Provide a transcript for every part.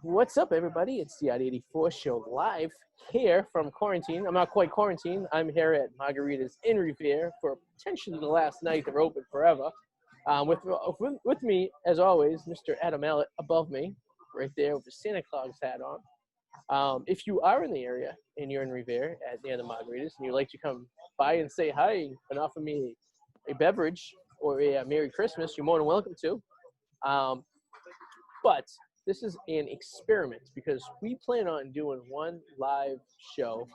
What's up, everybody? It's the Arty 84 show live here from quarantine. I'm not quite quarantined. I'm here at Margarita's in Revere for potentially the last night they're open forever. With me, as always, Mr. Adam Ellett above me, right there with the Santa Claus hat on. If you are in the area and you're in Revere near the Margaritas and you'd like to come by and say hi and offer me a beverage or a Merry Christmas, you're more than welcome to. But this is an experiment because we plan on doing one live show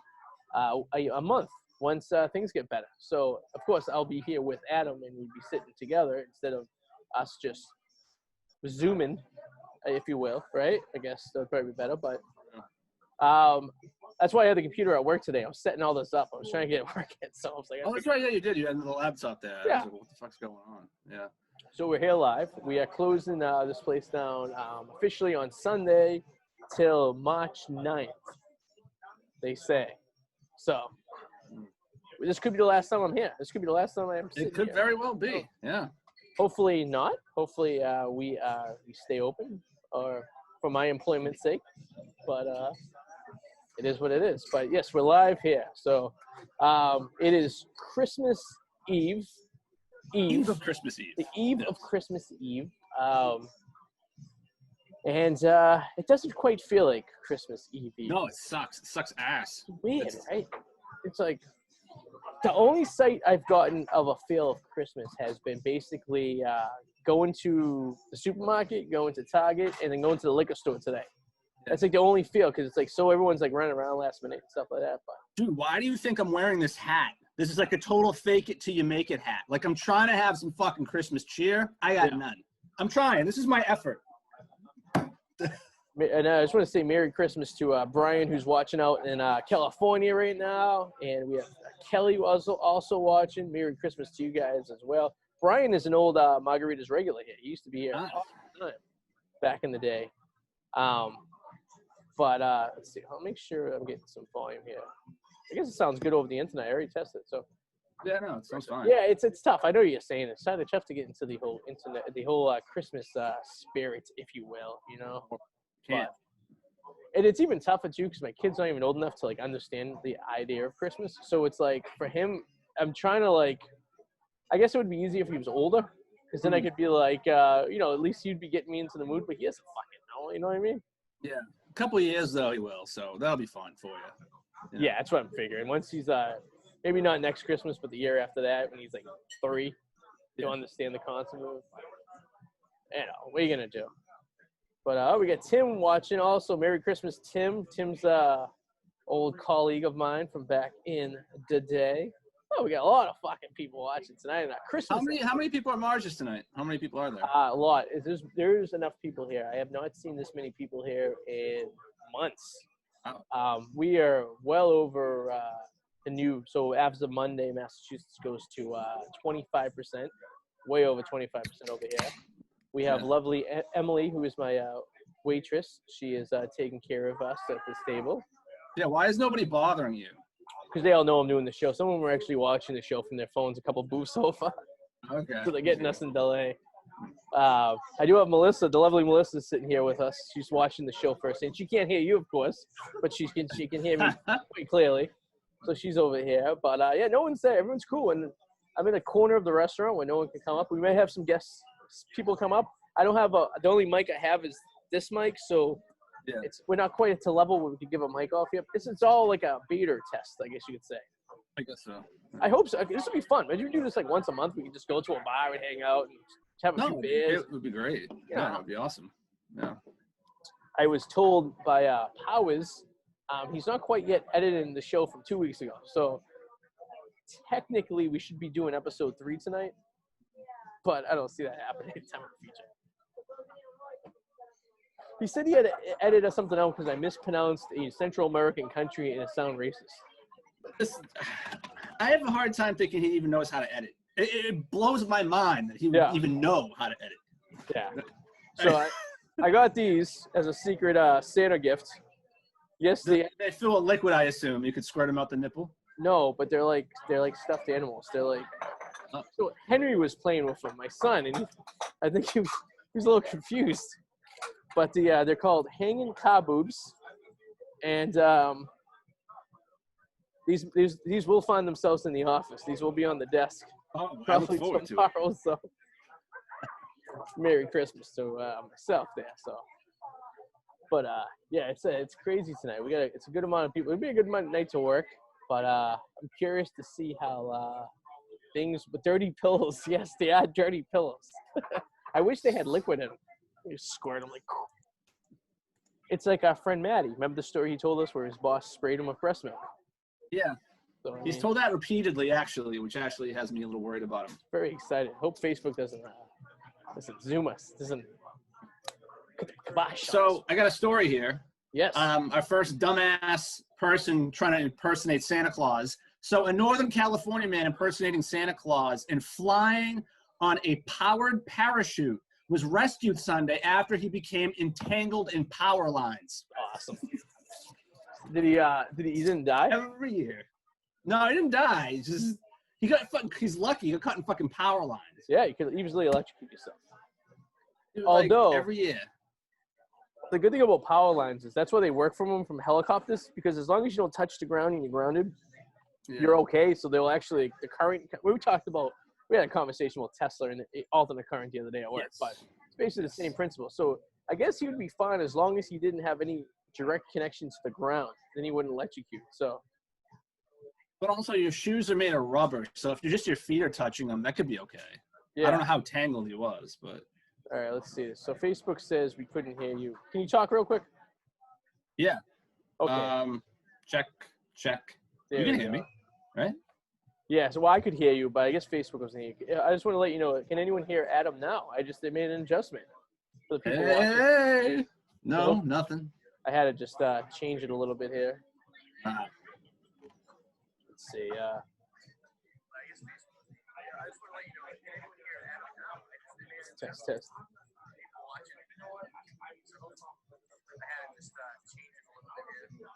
a month once things get better. So, of course, I'll be here with Adam and we'd be sitting together instead of us just zooming, if you will, right? I guess that would probably be better. But that's why I had the computer at work today. I was setting all this up. I was trying to get it working. So I was like, oh, that's right. Yeah, you did. You had the laptop there. Yeah. I was like, what the fuck's going on? Yeah. So we're here live. We are closing this place down officially on Sunday till March 9th, they say. So this could be the last time I'm here. This could be the last time I'm sitting It could here. very well be. Yeah. Hopefully not. Hopefully we stay open or for my employment's sake. But it is what it is. But yes, we're live here. So it is Christmas Eve. Eve of Christmas Eve. The eve of Christmas Eve. And it doesn't quite feel like Christmas Eve. No, it sucks. It sucks ass. It's weird, right? It's like the only sight I've gotten of a feel of Christmas has been basically going to the supermarket, going to Target, and then going to the liquor store today. That's like the only feel because it's like so everyone's like running around last minute and stuff like that. But dude, why do you think I'm wearing this hat? This is like a total fake it till you make it hat. Like I'm trying to have some fucking Christmas cheer. I got none. I'm trying. This is my effort. And I just want to say Merry Christmas to Brian, who's watching out in California right now. And we have Kelly also watching. Merry Christmas to you guys as well. Brian is an old Margarita's regular here. He used to be here all the time back in the day. But let's see. I'll make sure I'm getting some volume here. I guess it sounds good over the internet. I already tested it, so. Yeah, no, it sounds fine. Yeah, it's tough. I know you're saying it's kind of tough to get into the whole internet, the whole Christmas spirit, if you will, you know. Can't. And it's even tougher too because my kid's not even old enough to like understand the idea of Christmas. So it's like for him, I'm trying to like. I guess it would be easier if he was older, because then I could be like, you know, at least you'd be getting me into the mood. But he doesn't fucking know, you know what I mean? Yeah. A couple of years though he will, so that'll be fun for you. Yeah, that's what I'm figuring. Once he's maybe not next Christmas, but the year after that, when he's like 3, he'll understand the concept of, you know, what are you gonna do? But we got Tim watching also. Merry Christmas, Tim. Tim's old colleague of mine from back in the day. Oh, we got a lot of fucking people watching tonight. Christmas. How many people are Marges tonight? How many people are there? A lot. There's enough people here. I have not seen this many people here in months. We are well over the new. So as of Monday, Massachusetts goes to 25%, way over 25% over here. We have lovely Emily, who is my waitress. She is taking care of us at this table. Yeah, why is nobody bothering you? Because they all know I'm doing the show. Some of them are actually watching the show from their phones a couple booths over. Okay. So they're getting us in delay. I do have Melissa, the lovely Melissa, sitting here with us. She's watching the show first, and she can't hear you, of course, but she can hear me quite clearly. So she's over here. But yeah, no one's there. Everyone's cool, and I'm in a corner of the restaurant where no one can come up. We may have some guests, people come up. I don't have the only mic I have is this mic, so we're not quite at the level where we could give a mic off yet. It's all like a beta test, I guess you could say. I guess so. I hope so. This would be fun. Imagine we do this like once a month. We can just go to a bar and hang out and have a few beers. It would be great. Yeah, it would be awesome. Yeah. I was told by Powers, he's not quite yet editing the show from 2 weeks ago. So technically we should be doing episode 3 tonight, but I don't see that happening anytime in the future. He said he had edited something out because I mispronounced a Central American country and it sounded racist. I have a hard time thinking he even knows how to edit. It blows my mind that he would even know how to edit. Yeah. So I got these as a secret Santa gift. Yes, they fill with liquid, I assume. You could squirt them out the nipple? No, but they're like stuffed animals. They're like. So Henry was playing with them, my son, and I think he was a little confused. but they're called hanging car boobs, and these will find themselves in the office. These will be on the desk probably tomorrow. So Merry Christmas to myself there. So, but yeah, it's crazy tonight. It's a good amount of people. It'll be a good night to work, but I'm curious to see how things with dirty pillows. Yes, they are dirty pillows. I wish they had liquid in them. You squirt them like. It's like our friend Maddie. Remember the story he told us where his boss sprayed him with breast milk? Yeah. So, He's told that repeatedly, actually, which actually has me a little worried about him. Very excited. Hope Facebook doesn't zoom us. Doesn't. So I got a story here. Yes. Our first dumbass person trying to impersonate Santa Claus. So a Northern California man impersonating Santa Claus and flying on a powered parachute was rescued Sunday after he became entangled in power lines. Awesome. He didn't die? Every year. No, he didn't die. He's lucky. He got caught in fucking power lines. Yeah, you could easily electrocute yourself. Although every year. The good thing about power lines is that's why they work from helicopters, because as long as you don't touch the ground and you're grounded, you're okay. So they'll actually, the current, we had a conversation with Tesla and the alternate current the other day at work, but it's basically the same principle. So I guess he would be fine as long as he didn't have any direct connection to the ground. Then he wouldn't electrocute. So. But also your shoes are made of rubber, so if your feet are touching them, that could be okay. Yeah. I don't know how tangled he was, but. All right, let's see this. So Facebook says we couldn't hear you. Can you talk real quick? Yeah. Okay. Check. There you can hear me, right? Yeah, so I could hear you, but I guess Facebook wasn't hearing you. I just want to let you know, can anyone hear Adam now? They made an adjustment for the people watching. No, nothing. I had to just change it a little bit here. Let's see. Test.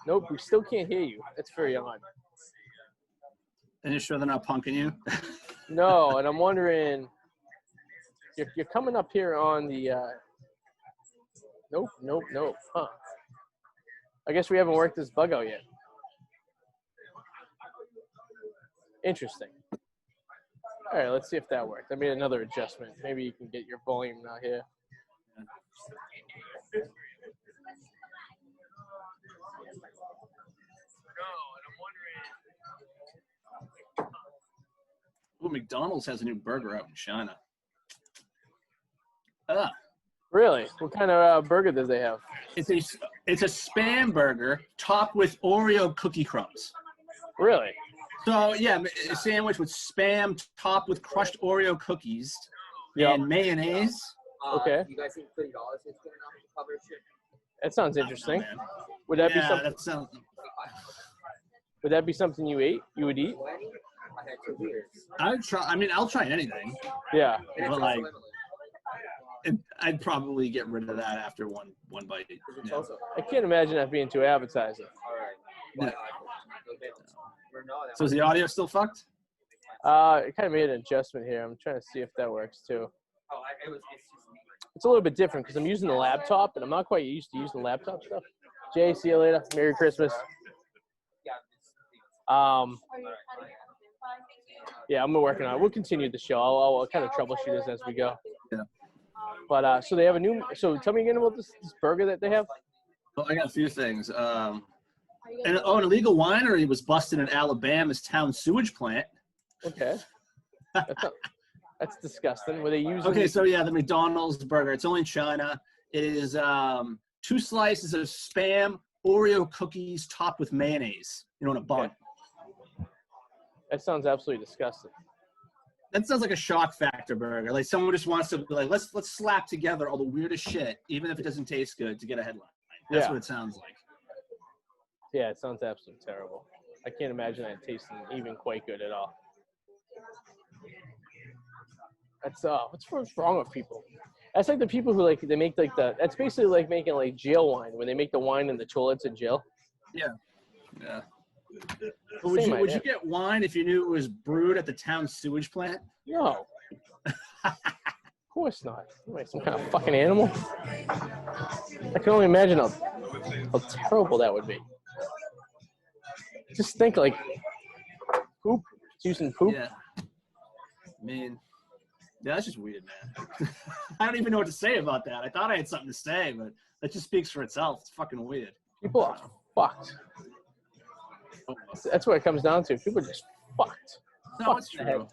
Nope, we still can't hear you. That's very odd. And you're sure they're not punking you? No, and I'm wondering, you're coming up here on the, nope, huh. I guess we haven't worked this bug out yet. Interesting. All right, let's see if that worked. I made another adjustment. Maybe you can get your volume out here. Ooh, McDonald's has a new burger out in China. Really? What kind of burger does they have? It's a Spam burger topped with Oreo cookie crumbs. Really? So, yeah, a sandwich with Spam topped with crushed Oreo cookies and mayonnaise. Okay. You guys think $30 is good enough to cover shit? That sounds interesting. Would that be something? Would that be something you would eat? I had 2 beers. I'll try anything. Yeah. But like, I'd probably get rid of that after one bite. Yeah. I can't imagine that being too appetizing. All right. So is the audio still fucked? It kind of made an adjustment here. I'm trying to see if that works too. It's a little bit different because I'm using the laptop and I'm not quite used to using the laptop stuff. Jay, see you later. Merry Christmas. Yeah, I'm working on it. We'll continue the show. I'll kind of troubleshoot this as we go. Yeah. But so they have a new. So tell me again about this burger that they have. Well, I got a few things. An illegal winery was busted in Alabama's town sewage plant. Okay. That's disgusting. Were they using? Okay, so yeah, the McDonald's burger. It's only in China. It is 2 slices of Spam Oreo cookies topped with mayonnaise. In a bun. Okay. That sounds absolutely disgusting. That sounds like a shock factor burger. Like someone just wants to let's slap together all the weirdest shit, even if it doesn't taste good, to get a headline. That's what it sounds like. Yeah, it sounds absolutely terrible. I can't imagine that tasting even quite good at all. That's what's wrong with people. That's like the people who they make that's basically like making like jail wine when they make the wine in the toilets in jail. Yeah. Would you get wine if you knew it was brewed at the town sewage plant? No. Of course not. Am I some kind of fucking animal? I can only imagine how terrible that would be. Just think like poop, using poop. Yeah. I mean, yeah, that's just weird, man. I don't even know what to say about that. I thought I had something to say, but that just speaks for itself. It's fucking weird. People are fucked. That's what it comes down to. People are just fucked. No, it's true.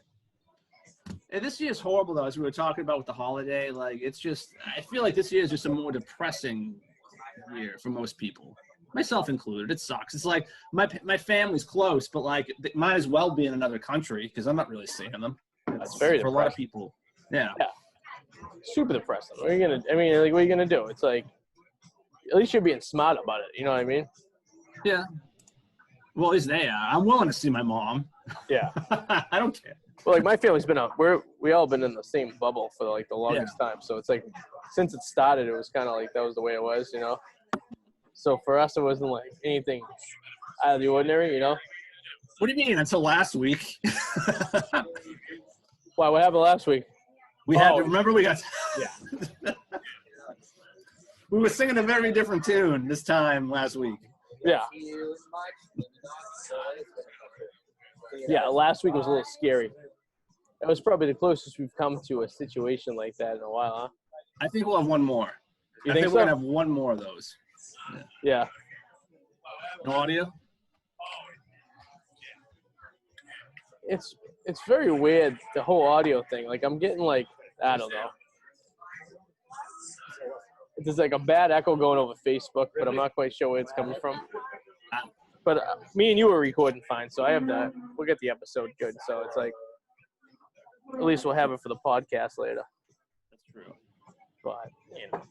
And this year is horrible, though, as we were talking about with the holiday. Like, it's just, I feel like this year is just a more depressing year for most people, myself included. It sucks. It's like my family's close, but like, it might as well be in another country because I'm not really seeing them. That's very for depressing. A lot of people. Yeah. Super depressing. What are you gonna? I mean, like, what are you gonna do? It's like, at least you're being smart about it. You know what I mean? Yeah. Well, at least they are. I'm willing to see my mom. Yeah. I don't care. Well, like my family's been we all been in the same bubble for like the longest time. So it's like since it started, it was kind of like that was the way it was, you know. So for us, it wasn't like anything out of the ordinary, you know. What do you mean? Until last week? Wow, what happened last week? We had to remember we got. Yeah. We were singing a very different tune this time last week. Yeah. Yeah, last week was a little scary. That was probably the closest we've come to a situation like that in a while, huh? I think we'll have one more. You I think think so? we're gonna have one more of those. Yeah. No audio? It's very weird, the whole audio thing. Like I'm getting like, I don't know. There's like a bad echo going over Facebook, but I'm not quite sure where it's coming from. But me and you were recording fine, so I have that. We'll get the episode good. So it's like, at least we'll have it for the podcast later. That's true. But, you know.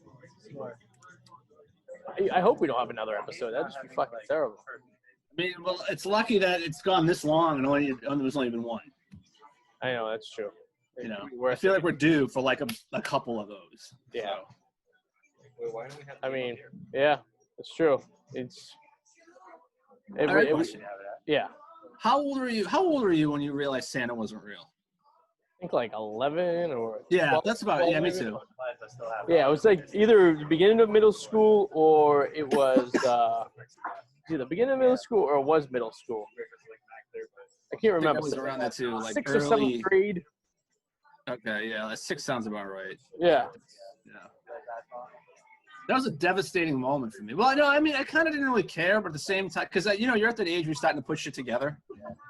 I hope we don't have another episode. That'd just be fucking terrible. I mean, well, it's lucky that it's gone this long and there's only been one. I know, that's true. You know, I feel like we're due for like a couple of those. Yeah. Wait, why don't we have I mean, yeah, it's true. It's. Yeah. How old were you when you realized Santa wasn't real? I think like 11 or 12, that's about it. Yeah, me too. Yeah, it was like either the beginning of middle school or it was either the beginning of middle school or it was middle school. I can't remember. I was around that too, like 6th early, or 7th grade. Okay, yeah, 6 sounds about right. Yeah. Yeah. That was a devastating moment for me. Well, no, I mean, I kind of didn't really care, but at the same time, because, you know, you're at that age where you're starting to put shit together.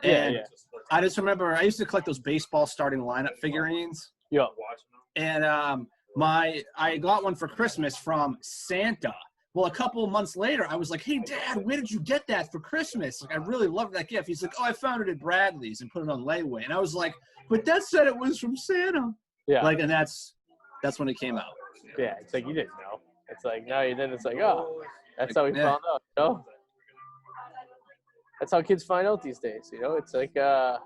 And Yeah. I just remember I used to collect those baseball starting lineup figurines. Yeah. And I got one for Christmas from Santa. Well, a couple of months later, I was like, hey, Dad, where did you get that for Christmas? Like, I really loved that gift. He's like, oh, I found it at Bradley's and put it on layaway. And I was like, but that said it was from Santa. Yeah. Like, and that's when it came out. Yeah, it's like you didn't know. It's like now you didn't. It's like, oh, that's how we found out. You know, that's how kids find out these days. You know, it's like a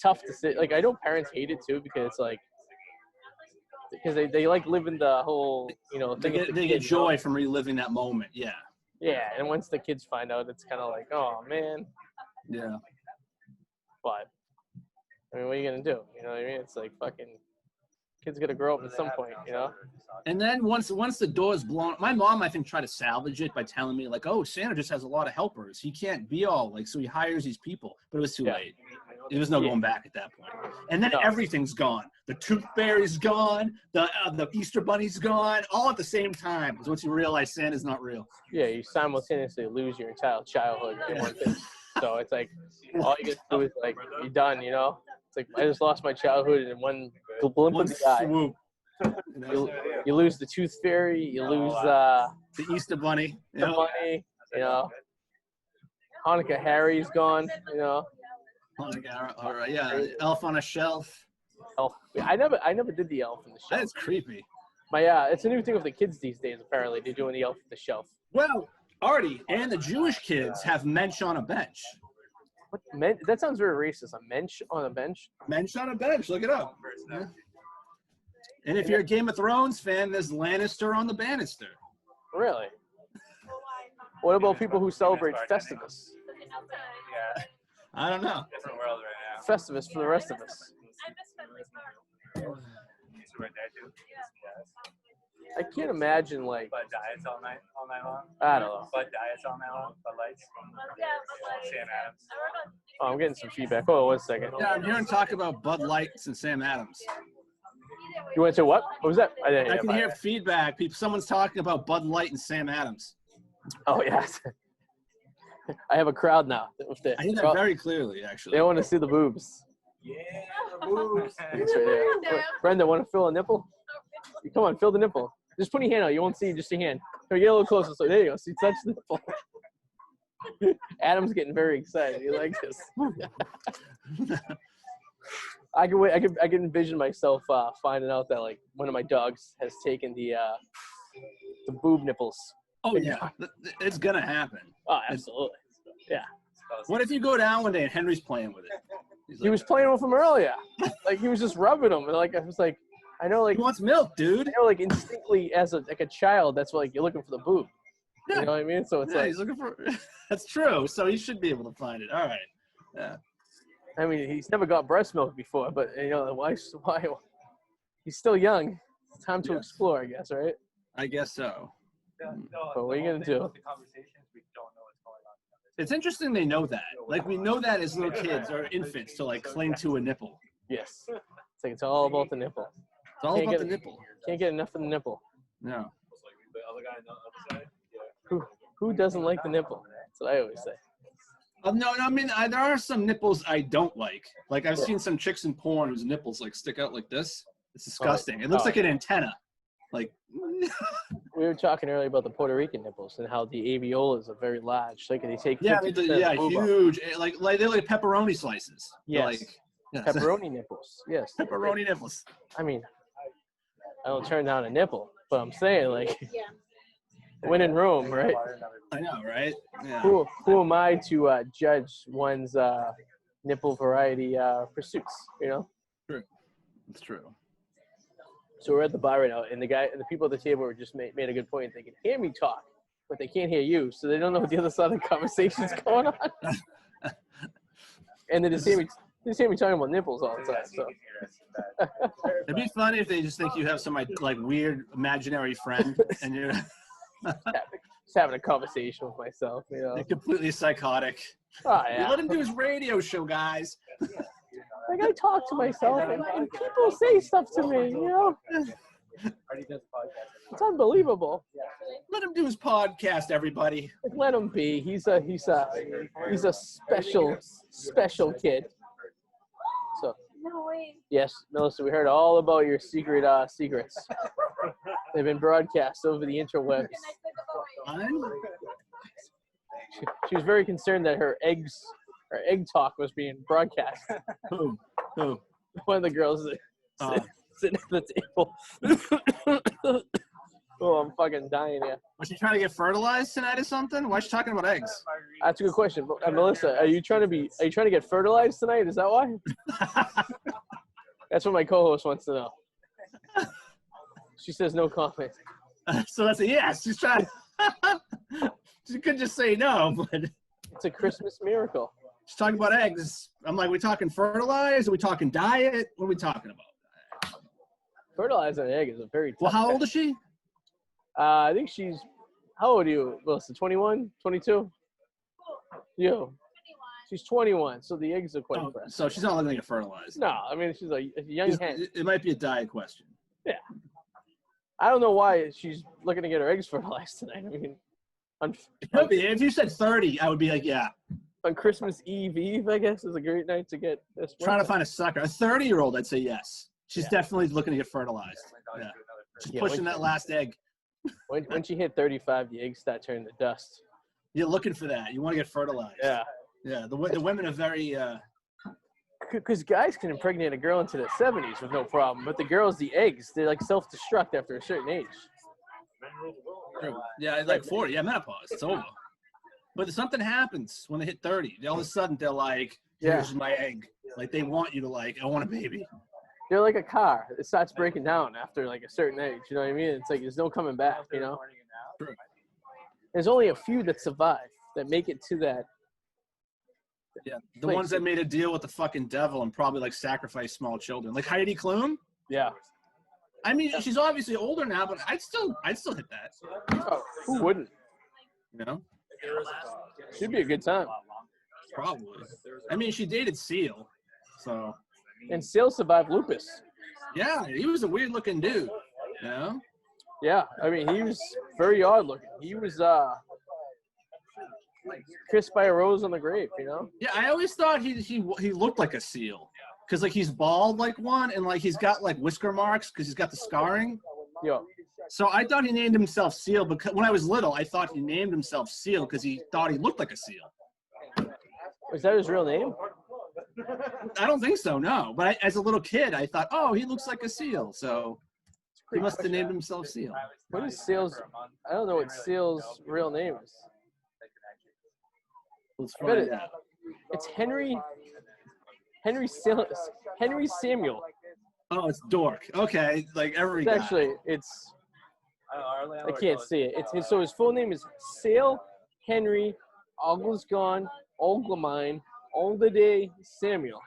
tough decision. Like I know parents hate it too because it's like because they like living the whole They get joy from reliving that moment. Yeah. Yeah, and once the kids find out, it's kind of like, oh man. Yeah. But I mean, what are you gonna do? You know what I mean? It's like fucking. Kids got to grow up at some point, you know? And then once the door's blown, my mom, I think, tried to salvage it by telling me, like, oh, Santa just has a lot of helpers. He can't be all, like, so he hires these people. But it was too late. There was no going back at that point. And then everything's gone. The tooth fairy's gone. The Easter bunny's gone. All at the same time. Because once you realize Santa's not real. Yeah, you simultaneously lose your entire childhood in one thing. So it's like, all you get to do is, like, you're done, you know? It's like, I just lost my childhood in one blink of the eye. Swoop. You lose the tooth fairy, you lose the Easter bunny. the bunny, you know. Hanukkah Harry's gone, you know. Hanukkah, all right, yeah. Elf on a shelf. Elf. I never did the elf on the shelf. That's creepy. It's a new thing with the kids these days, apparently. They're doing the elf on the shelf. Well, Arty and the Jewish kids have mensch on a bench. What? That sounds very racist. A mensch on a bench? Mensch on a bench. Look it up. Yeah. And if you're a Game of Thrones fan, there's Lannister on the banister. Really? What about people who celebrate Festivus? I don't know. Festivus for the rest of us. right there too. Yes. I can't imagine like Bud diets all night long. I don't know. Bud diets all night long. Bud lights. Sam Adams. Oh, I'm getting some feedback. Hold on 1 second. Yeah, I'm hearing talk about Bud Lights and Sam Adams. You went to what? What was that? I didn't I can hear feedback. Someone's talking about Bud Light and Sam Adams. Oh yeah. I have a crowd now. I hear that very clearly, actually. They want to see the boobs. Yeah, the boobs. It's right there. Brenda, want to fill a nipple? Come on, fill the nipple. Just put your hand out. You won't see just your hand. Here, get a little closer. So there you go. See, touch the nipple. Adam's getting very excited. He likes this. I can envision myself finding out that like one of my dogs has taken the boob nipples. Oh yeah, it's gonna happen. Oh, absolutely. Yeah. What if you go down one day and Henry's playing with it? He was playing with them earlier. Like he was just rubbing them, and like I was like, I know, like he wants milk, dude. I know, like instinctively as a child, that's what, like you're looking for the boob. Yeah. You know what I mean? So it's like he's looking for. That's true. So he should be able to find it. All right. Yeah. I mean, he's never got breast milk before, but you know why? He's still young. It's time to explore, I guess, right? I guess so. But what are you gonna do? The conversations, we don't know what's going on. It's interesting they know that. Like we know that as little kids or infants to like cling to a nipple. Yes. It's like it's all about the nipple. It's all about the nipple. Can't get enough of the nipple. No. The other guy on the other side. Who doesn't like the nipple? That's what I always say. No, I mean, there are some nipples I don't like. Like I've seen some chicks in porn whose nipples like stick out like this. It's disgusting. It looks like an antenna. Like we were talking earlier about the Puerto Rican nipples and how the alveolus are very large. Like they take huge. Like they're like pepperoni slices. Yes. Pepperoni nipples. Yes. Pepperoni nipples. I mean, I don't turn down a nipple, but I'm saying like when in Rome, right? I know, right? Yeah. Who am I to judge one's nipple variety pursuits? You know. True. It's true. So we're at the bar right now, and the people at the table were just made a good point. They can hear me talk, but they can't hear you, so they don't know what the other side of the conversation's going on. And they just hear me talking about nipples all the time. So. It'd be funny if they just think you have some like weird imaginary friend, and you're just having a conversation with myself. You know, you're completely psychotic. Oh yeah. Let him do his radio show, guys. Like I talk to myself, and people say stuff to me. You know, it's unbelievable. Let him do his podcast, everybody. Let him be. He's a special kid. So. Yes, Melissa, we heard all about your secrets. They've been broadcast over the interwebs. She was very concerned that her egg talk was being broadcast. Who? One of the girls sitting at the table. Oh, I'm fucking dying here. Was she trying to get fertilized tonight or something? Why is she talking about eggs? That's a good question. Melissa, are you trying to get fertilized tonight? Is that why? That's what my co-host wants to know. She says no comment. So that's a yes. She's trying. She could just say no, but it's a Christmas miracle. She's talking about eggs. I'm like, we talking fertilized? Are we talking diet? What are we talking about? Fertilizing an egg is a very tough Well, how old is she? I think she's, how old are you, Melissa? 21, 22? You. She's 21, so the eggs are quite fresh. So she's not looking to get fertilized. No, I mean, she's a young hen. It might be a diet question. Yeah. I don't know why she's looking to get her eggs fertilized tonight. I mean, if you said 30, I would be like, yeah. On Christmas Eve, I guess, is a great night to get this. Trying to find a sucker. A 30-year-old, I'd say yes. She's definitely looking to get fertilized. Yeah. She's pushing that last egg. When she hit 35, the eggs start turning to dust. You're looking for that. You want to get fertilized. Yeah. Yeah. The women are very. Because guys can impregnate a girl into their 70s with no problem, but the girls, the eggs, they like self-destruct after a certain age. Yeah, like 40. Yeah, menopause. It's over. But something happens when they hit 30. All of a sudden, they're like, here's my egg. Like, they want you to like, I want a baby. They're like a car. It starts breaking down after like a certain age. You know what I mean? It's like there's no coming back, you know? True. There's only a few that survive, that make it to that. Yeah, the ones that made a deal with the fucking devil and probably like sacrifice small children. Like Heidi Klum? Yeah. I mean, she's obviously older now, but I'd still hit that. Oh, who wouldn't? You know? Should be a good time. Probably. I mean, she dated Seal, so. And Seal survived lupus. Yeah, he was a weird looking dude. You know? Yeah, I mean, he was very odd looking. He was kissed by a rose on the grave, you know? Yeah, I always thought he looked like a seal, cause like he's bald like one, and like he's got like whisker marks, cause he's got the scarring. Yeah. So I thought he named himself Seal because when I was little, I thought he named himself Seal because he thought he looked like a seal. Is that his real name? I don't think so, no. But as a little kid, I thought, oh, he looks like a seal, so he must have named himself Seal. What is Seal's? I don't know what Seal's real name is. Let's I bet find out. it's Henry Samuel. Oh, it's Dork. Okay, like every It's guy. actually, I can't see it. So his full name is Sale Henry Oglisgone Oglemine Oldaday Samuel.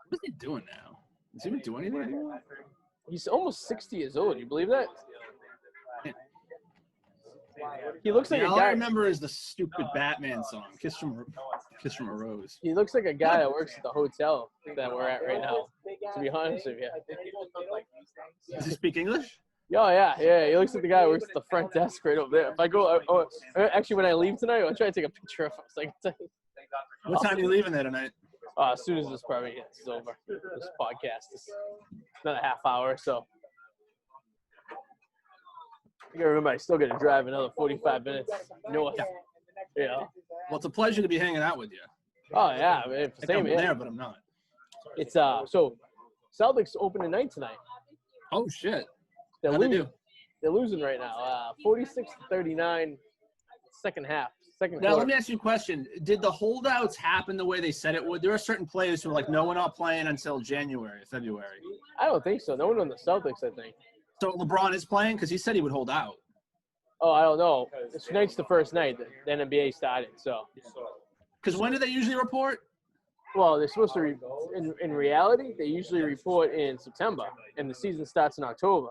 What is he doing now? Is he even doing anything anymore? He's almost 60 years old. You believe that? Yeah. He looks like Yeah, a all I guy. remember is the stupid Batman song, Kiss from a Rose. He looks like a guy that works at the hotel that we're at right now. To be honest with you. Does he speak English? Oh yeah. He looks like the guy who works at the front desk right over there. If I go, actually, when I leave tonight, I'll try to take a picture of him. So What time are you leaving there tonight? as soon as this probably is over, this podcast is another half hour. So you gotta remember, I still got to drive another 45 minutes north. Yeah. Well, it's a pleasure to be hanging out with you. Oh yeah, man. Like Same I'm here. there, but I'm not. It's so Celtics open tonight tonight. Oh shit! They're How'd they losing. do? They're losing right now. 46-39, second half. Second Now quarter. let me ask you a question: did the holdouts happen the way they said it would? There are certain players who are like, "No, we're not playing until January, February." I don't think so. No one on the Celtics, I think. So LeBron is playing because he said he would hold out. Oh, I don't know. Tonight's the first night that the NBA started. So, Because when do they usually report? well, they're supposed to. In reality, they usually report in September, and the season starts in October.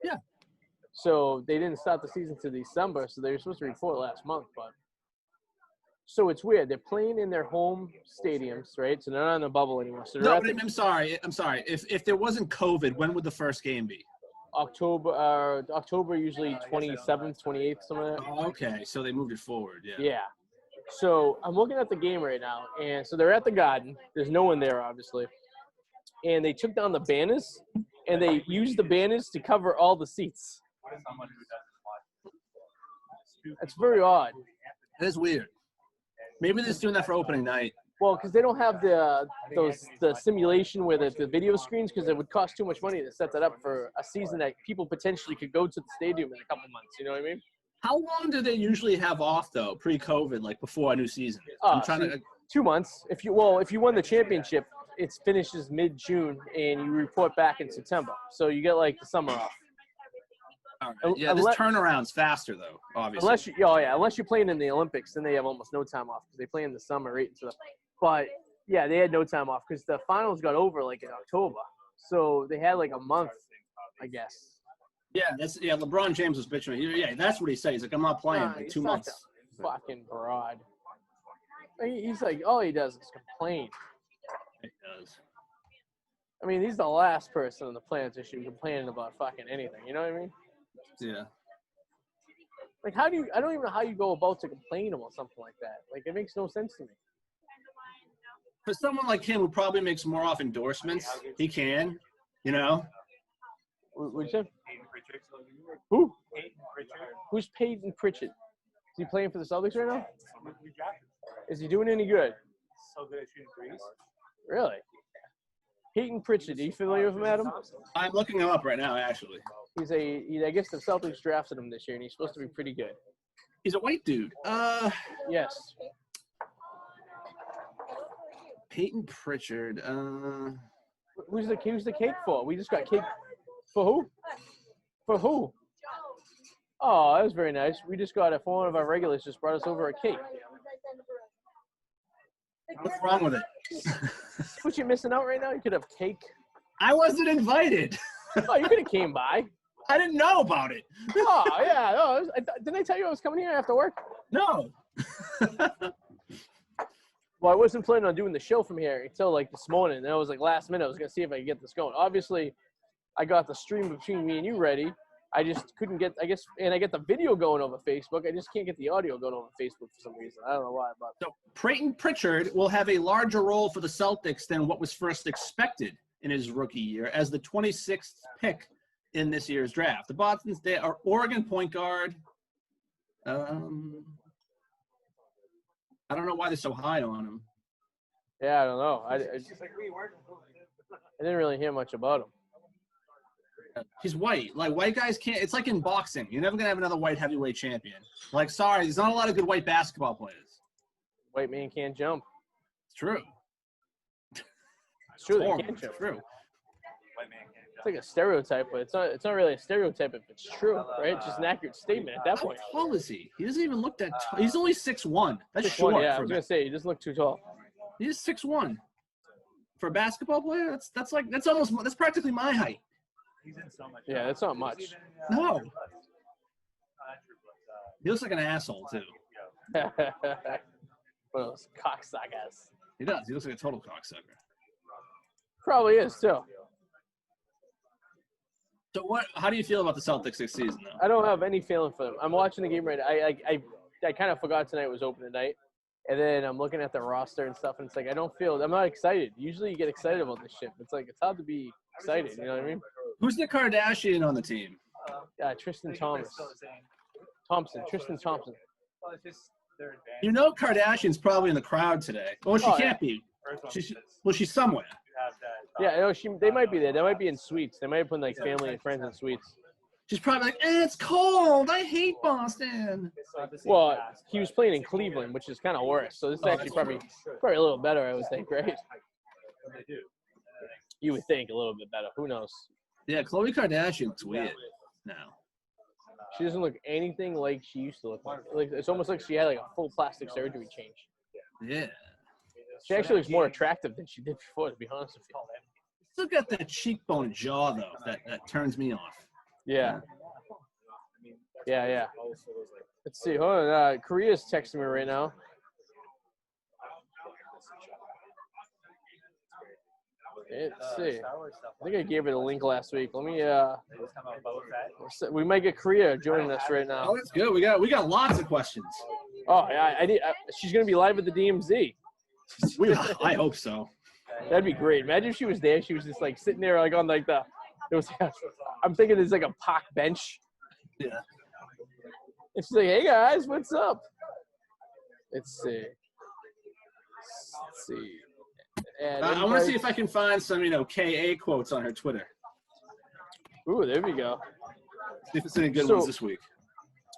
Yeah. So they didn't start the season to December, so they were supposed to report last month. But so it's weird. They're playing in their home stadiums, right? So they're not in the bubble anymore. So they're No, at but the I'm sorry. If there wasn't COVID, when would the first game be? October usually 27th, 28th, something like that. Oh, okay, so they moved it forward. Yeah. Yeah. So I'm looking at the game right now, and so they're at the Garden. There's no one there, obviously. And they took down the banners, and they used the banners to cover all the seats. It's very odd. That is weird. Maybe they're just doing that for opening night. Well, because they don't have the simulation where the video screens, because it would cost too much money to set that up for a season that people potentially could go to the stadium in a couple months. You know what I mean? How long do they usually have off though, pre-COVID, like before a new season? So 2 months. If you won the championship, it finishes mid-June, and you report back in September. So you get like the summer off. All right. Yeah, this turnaround's faster though, obviously. Unless you're playing in the Olympics, then they have almost no time off because they play in the summer right into the. But yeah, they had no time off because the finals got over like in October, so they had like a month, I guess. Yeah, LeBron James was bitching. Yeah, that's what he said. He's like, I'm not playing like He's 2 such months. a fucking broad. He's like, all he does is complain. It does. I mean, he's the last person on the planet that should be complaining about fucking anything. You know what I mean? Yeah. Like, I don't even know how you go about to complain about something like that. Like, it makes no sense to me. For someone like him who probably makes more off endorsements, he can, you know? What'd you say? Who? Who's Peyton Pritchard? Is he playing for the Celtics right now? Is he doing any good? So good at shooting threes. Really? Peyton Pritchard, are you familiar with him, Adam? I'm looking him up right now, actually. I guess the Celtics drafted him this year, and he's supposed to be pretty good. He's a white dude. Yes. Peyton Pritchard. Who's the cake for? We just got cake. For who? For who? Oh, that was very nice. We just got one of our regulars just brought us over a cake. What's wrong with it? What you missing out right now? You could have cake. I wasn't invited. Oh, you could have came by. I didn't know about it. Oh, yeah. Oh, didn't I tell you I was coming here after work? No. Well, I wasn't planning on doing the show from here until like this morning. And I was like last minute, I was going to see if I could get this going. Obviously, I got the stream between me and you ready. I just couldn't get, I guess, and I get the video going over Facebook. I just can't get the audio going over Facebook for some reason. I don't know why. But So Peyton Pritchard will have a larger role for the Celtics than what was first expected in his rookie year as the 26th pick in this year's draft. The Boston's they are Oregon point guard. I don't know why they're so high on him. yeah, I don't know. I didn't really hear much about him. He's white. Like, white guys can't – it's like in boxing. You're never going to have another white heavyweight champion. Like, sorry, there's not a lot of good white basketball players. White man can't jump. It's true. It's true. They Horrible. can't jump. It's true. It's like a stereotype, but it's not really a stereotype if it's true, right? It's just an accurate statement at that How point. tall is he? He doesn't even look that tall. He's only 6'1". That's 6'1", short. yeah, I for was a going to say, he doesn't look too tall. He's 6'1". For a basketball player, that's practically my height. Yeah, that's not much. No. He looks like an asshole, too. One of those cocksuckers. He does. He looks like a total cocksucker. Probably is, too. So how do you feel about the Celtics this season, though? I don't have any feeling for them. I'm watching the game right now. I kind of forgot tonight was open tonight. And then I'm looking at the roster and stuff, and it's like, I'm not excited. Usually you get excited about this shit. It's like, it's hard to be excited, you know what I mean? Who's the Kardashian on the team? Tristan Thompson. You know Kardashian's probably in the crowd today. Oh, she can't be. She's somewhere. Yeah, I know they might be there. They might be in suites. They might have put like family and friends in suites. She's probably like, it's cold. I hate Boston. Well, he was playing in Cleveland, which is kind of worse. So this is actually probably a little better, I would think, right? You would think a little bit better. Who knows? Yeah, Khloe Kardashian looks weird now. She doesn't look anything like she used to look like. It's almost like she had like a full plastic surgery change. Yeah. She actually looks more attractive than she did before, to be honest with you. Still got that cheekbone and jaw, though, that turns me off. Yeah. Let's see. Hold on. Korea's texting me right now. Let's see. I think I gave it a link last week. Let me. We might get Korea joining us right now. Oh, that's good. We got lots of questions. Oh yeah, she's gonna be live at the DMZ. I hope so. That'd be great. Imagine if she was there. She was just like sitting there, like on like the. It was. I'm thinking there's like a park bench. Yeah. And she's like, "Hey guys, what's up?" Let's see. And I want to see if I can find some, KA quotes on her Twitter. Ooh, there we go. See if it's any good ones this week.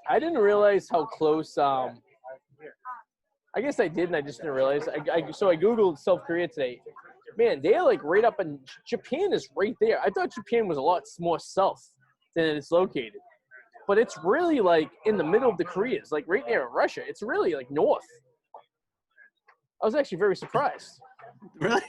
I didn't realize how close. I guess I did, and I just didn't realize. So I Googled South Korea today. Man, they're like right up, and Japan is right there. I thought Japan was a lot more south than it's located. But it's really like in the middle of the Koreas, like right near Russia. It's really like north. I was actually very surprised. Really?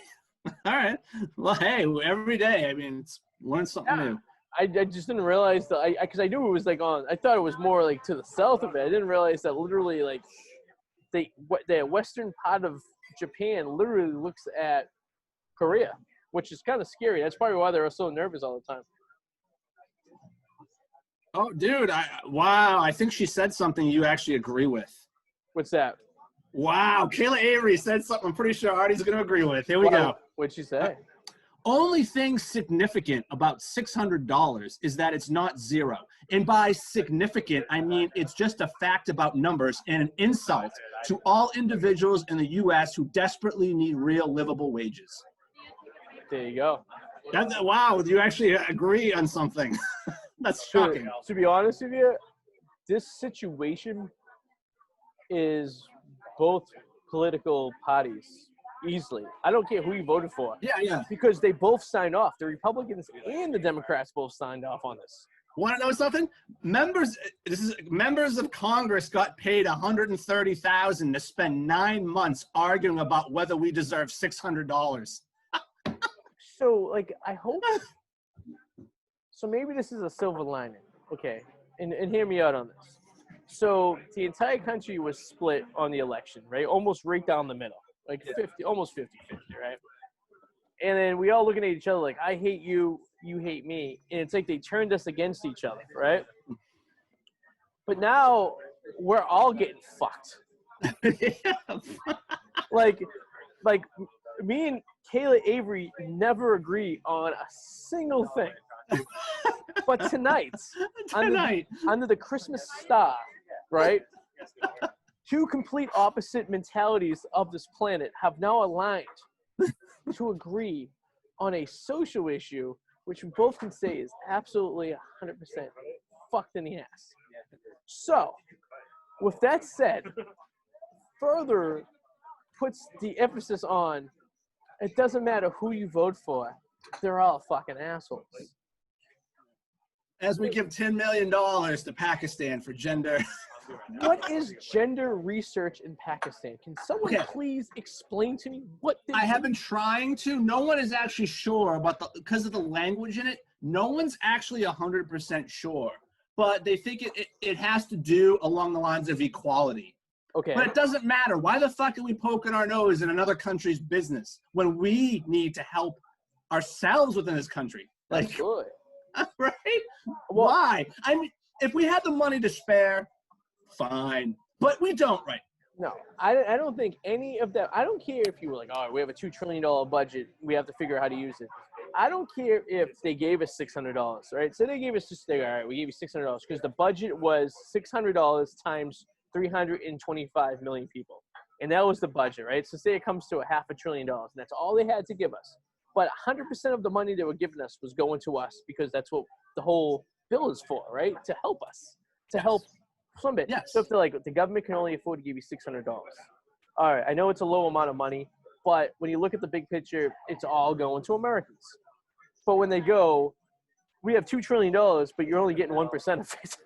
All right. Well, hey, every day, it's learn something new. I just didn't realize that because I knew it was like I thought it was more like to the south of it. I didn't realize that literally like the western part of Japan literally looks at Korea, which is kind of scary. That's probably why they're so nervous all the time. Oh, dude! Wow! I think she said something you actually agree with. What's that? Wow! Kayla Avery said something I'm pretty sure Arty's going to agree with. Here we go. What'd she say? Only thing significant about $600 is that it's not zero. And by significant, I mean it's just a fact about numbers and an insult to all individuals in the U.S. who desperately need real livable wages. There you go. Wow, you actually agree on something. That's shocking. To be honest with you, this situation is both political parties easily. I don't care who you voted for. Yeah. Because they both signed off. The Republicans and the Democrats both signed off on this. Want to know something? Members of Congress got paid $130,000 to spend 9 months arguing about whether we deserve $600. So, like, I hope So maybe this is a silver lining. Okay, and hear me out on this. So the entire country was split on the election, right? Almost right down the middle, like 50, almost 50-50, right? And then we all looking at each other like, I hate you, you hate me. And it's like they turned us against each other, right? But now we're all getting fucked. like me and Kayla Avery never agree on a single thing. But tonight, under the Christmas star, right? Two complete opposite mentalities of this planet have now aligned to agree on a social issue, which we both can say is absolutely 100% fucked in the ass. So, with that said, further puts the emphasis on it doesn't matter who you vote for, they're all fucking assholes. As we give $10 million to Pakistan for gender. What is gender research in Pakistan? Can someone please explain to me what they I have been trying to. No one is actually sure about because of the language in it. No one's actually 100% sure, but they think it has to do along the lines of equality. Okay. But it doesn't matter. Why the fuck are we poking our nose in another country's business when we need to help ourselves within this country? Like, good. Right? Well, why? I mean, if we had the money to spare, fine. But we don't, right? No, I don't think any of that. I don't care if you were like, oh, we have a $2 trillion budget. We have to figure out how to use it. I don't care if they gave us $600, right? So they gave us just, all right, we gave you $600 because the budget was $600 times 325 million people. And that was the budget, right? So say it comes to $500 billion, and that's all they had to give us. But 100% of the money they were giving us was going to us because that's what the whole bill is for, right? To help us, to help somebody. Yes. So if they're like, the government can only afford to give you $600. All right, I know it's a low amount of money, but when you look at the big picture, it's all going to Americans. But when they go, we have $2 trillion, but you're only getting 1% of it.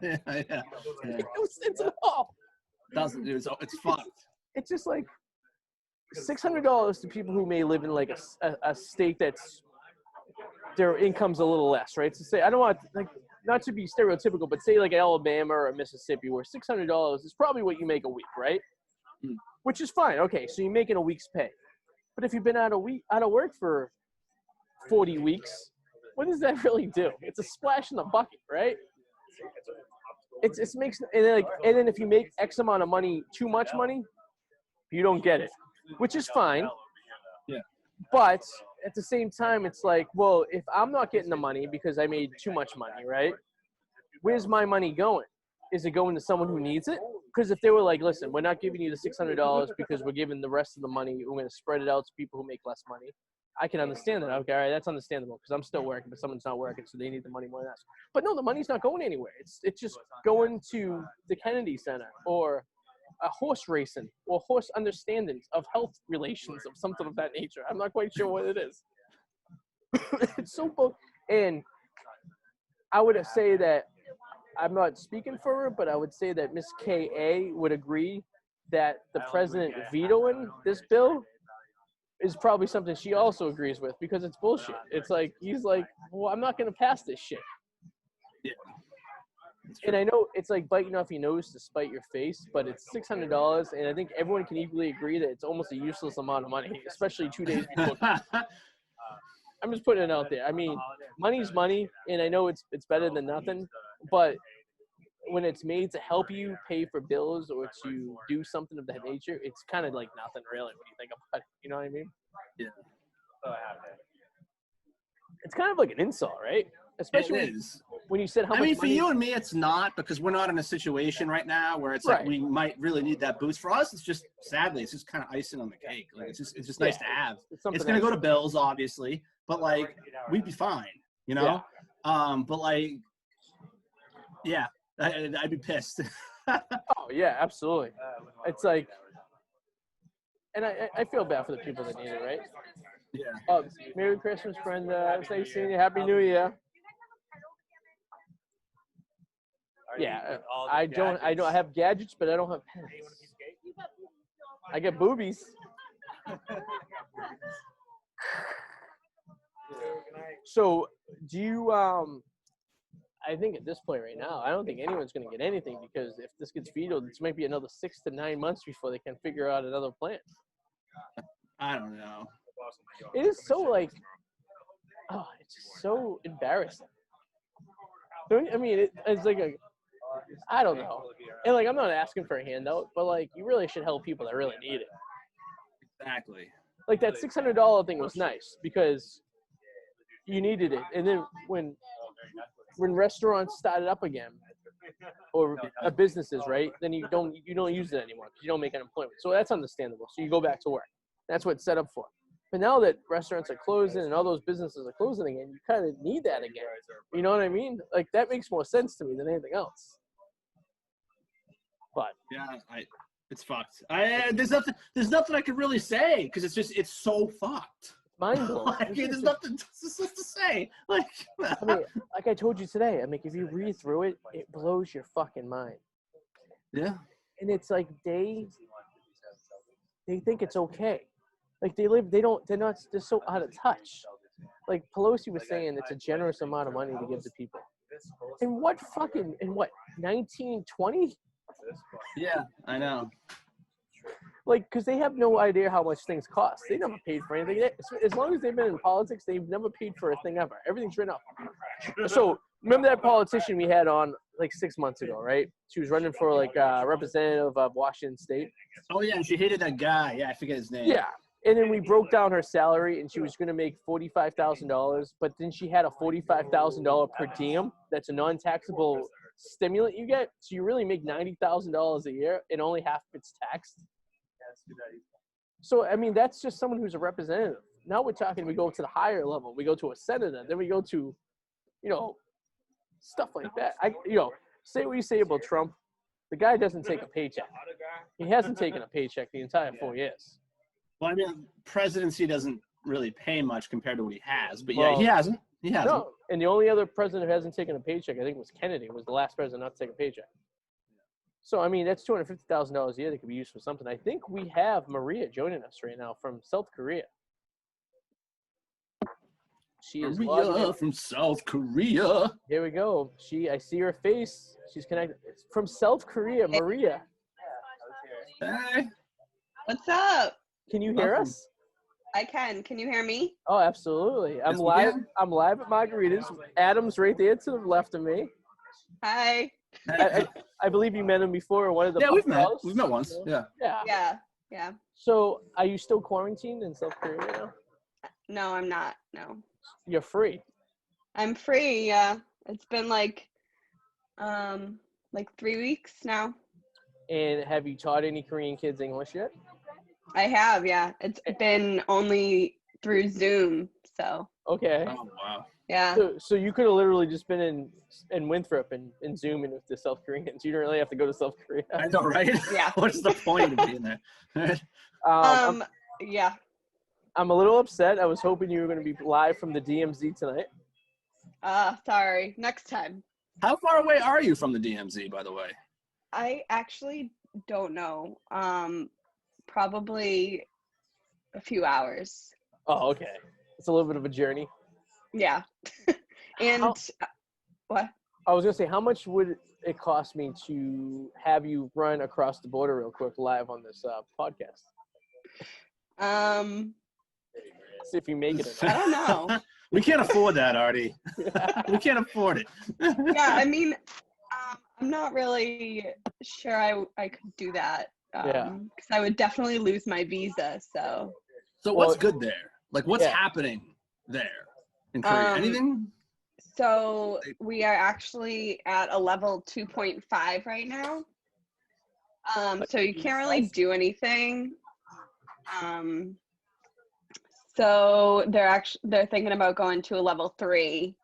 yeah. Make no sense at all. It's fucked. It's just like $600 to people who may live in like a state that's their income's a little less, right? So say, I don't want like not to be stereotypical, but say like Alabama or Mississippi, where $600 is probably what you make a week, right? Which is fine. Okay, so you're making a week's pay. But if you've been out of work for 40 weeks, what does that really do? It's a splash in the bucket, right? It makes and then if you make X amount of money, too much money, you don't get it, which is fine. Yeah. But at the same time, it's like, well, if I'm not getting the money because I made too much money, right? Where's my money going? Is it going to someone who needs it? Because if they were like, listen, we're not giving you the $600 because we're giving the rest of the money, we're going to spread it out to people who make less money. I can understand that. Okay, all right, that's understandable because I'm still working, but someone's not working, so they need the money more than us. But no, the money's not going anywhere. It's just going to the Kennedy Center or a horse racing or horse understandings of health relations of something of that nature. I'm not quite sure what it is. It's so both. And I would say that I'm not speaking for her, but I would say that Miss K.A. would agree that the president vetoing this bill is probably something she also agrees with because it's bullshit. It's like, he's like, well, I'm not going to pass this shit. Yeah. And I know it's like biting off your nose to spite your face, but it's $600, and I think everyone can equally agree that it's almost a useless amount of money, especially 2 days before. I'm just putting it out there. I mean, money's money, and I know it's better than nothing, but when it's made to help you pay for bills or to do something of that nature, it's kind of like nothing really when you think about it. You know what I mean? Yeah. It's kind of like an insult, right? Especially when you said how much money. For you and me, it's not because we're not in a situation right now where it's like we might really need that boost. For us, it's just sadly, it's just kind of icing on the cake. Like it's just nice to have. It's going to go to bills, obviously, but like we'd be fine, you know. Yeah. But like, yeah, I'd be pissed. Oh yeah, absolutely. It's like, and I feel bad for the people that need it, right? Yeah. Oh, Merry Christmas, Brenda. It's nice seeing you. Happy New Year. Yeah, I have gadgets, but I don't have pens. I get boobies. So do you I think at this point right now, I don't think anyone's going to get anything because if this gets vetoed, this might be another 6 to 9 months before they can figure out another plan. I don't know. It is so like, oh, it's just so embarrassing. I mean, it's like I don't know. And like, I'm not asking for a handout, but like, you really should help people that really need it. Exactly. Like that $600 thing was nice because you needed it. And then when restaurants started up again, or businesses, right? Then you don't use it anymore because you don't make unemployment. So that's understandable. So you go back to work. That's what it's set up for. But now that restaurants are closing and all those businesses are closing again, you kind of need that again. You know what I mean? Like that makes more sense to me than anything else. But yeah, it's fucked. There's nothing I could really say because it's so fucked. Mind blowing. Like, there's nothing to say. Like, I mean, like I told you today, I mean, if you read through it, it blows your fucking mind. Yeah. And it's like they think it's okay. Like they're so out of touch. Like Pelosi was saying, it's a generous amount of money to give to people. In what 1920? Yeah, I know. Like, because they have no idea how much things cost. They never paid for anything. As long as they've been in politics, they've never paid for a thing ever. Everything's written up. So remember that politician we had on like 6 months ago, right? She was running for like representative of Washington State. Oh yeah, and she hated that guy. Yeah, I forget his name. Yeah. And then we broke down her salary, and she was going to make $45,000, but then she had a $45,000 per diem. That's a non-taxable stimulant you get. So you really make $90,000 a year, and only half of it's taxed. So I mean, that's just someone who's a representative. Now we're talking. We go to the higher level. We go to a senator. Then we go to, stuff like that. Say what you say about Trump. The guy doesn't take a paycheck. He hasn't taken a paycheck the entire 4 years. Well, I mean, presidency doesn't really pay much compared to what he has, but Well, he hasn't. No, and the only other president who hasn't taken a paycheck, I think, was Kennedy. Was the last president not to take a paycheck. So I mean, that's $250,000 a year that could be used for something. I think we have Maria joining us right now from South Korea. She is Maria from South Korea. Here we go. I see her face. She's connected from South Korea. Maria. Hey. What's up? Can you hear us? I can. Can you hear me? Oh, absolutely. I'm live. I'm live at Margarita's. Adam's right there to the left of me. Hi. I believe you met him before in one of the we've met. house. We've met once. Yeah. Yeah. So, are you still quarantined in South Korea now? No, I'm not. No. You're free. I'm free. Yeah. It's been like 3 weeks now. And have you taught any Korean kids English yet? I have. Yeah. It's been only through Zoom. So. Okay. Oh wow. Yeah. So you could have literally just been in Winthrop and Zooming with the South Koreans. You don't really have to go to South Korea. I know, right? Yeah. What's the point of being there? Yeah. I'm a little upset. I was hoping you were going to be live from the DMZ tonight. Sorry. Next time. How far away are you from the DMZ, by the way? I actually don't know. Probably a few hours. Oh, okay. It's a little bit of a journey. Yeah. And what? I was going to say, how much would it cost me to have you run across the border real quick live on this podcast? See if you make it. I don't know. We can't afford that, Arty. We can't afford it. Yeah, I mean, I'm not really sure I could do that. Because I would definitely lose my visa. So what's good there? Like, what's happening there in Korea? Anything? So we are actually at a level 2.5 right now. So you can't really do anything. So they're thinking about going to a level 3.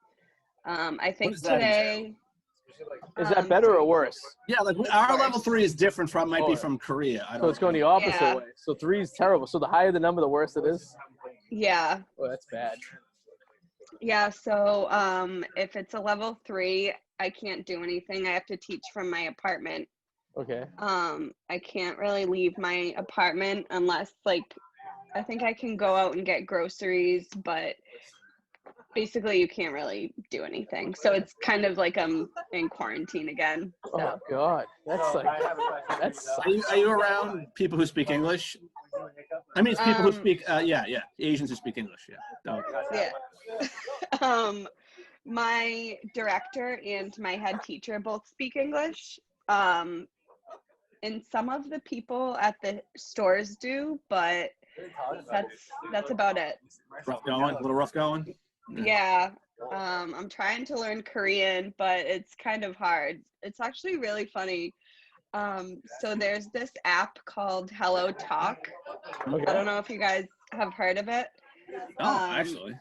I think today. Is that better or worse? Yeah, like our level 3 is different might be from Korea. So it's going the opposite way. So 3 is terrible. So the higher the number, the worse it is. Yeah. Oh, that's bad. Yeah. So if it's a level 3, I can't do anything. I have to teach from my apartment. Okay. I can't really leave my apartment unless I think I can go out and get groceries, but basically you can't really do anything. So it's kind of like I'm in quarantine again. Oh So my God, that's like that's. Are you around people who speak English? I mean, it's people who speak, yeah, Asians who speak English, yeah. yeah. My director and my head teacher both speak English. And some of the people at the stores do, but that's about it. Rough going, a little rough going. Yeah. I'm trying to learn Korean, but it's kind of hard. It's actually really funny. So there's this app called Hello Talk. Okay. I don't know if you guys have heard of it. Oh, actually.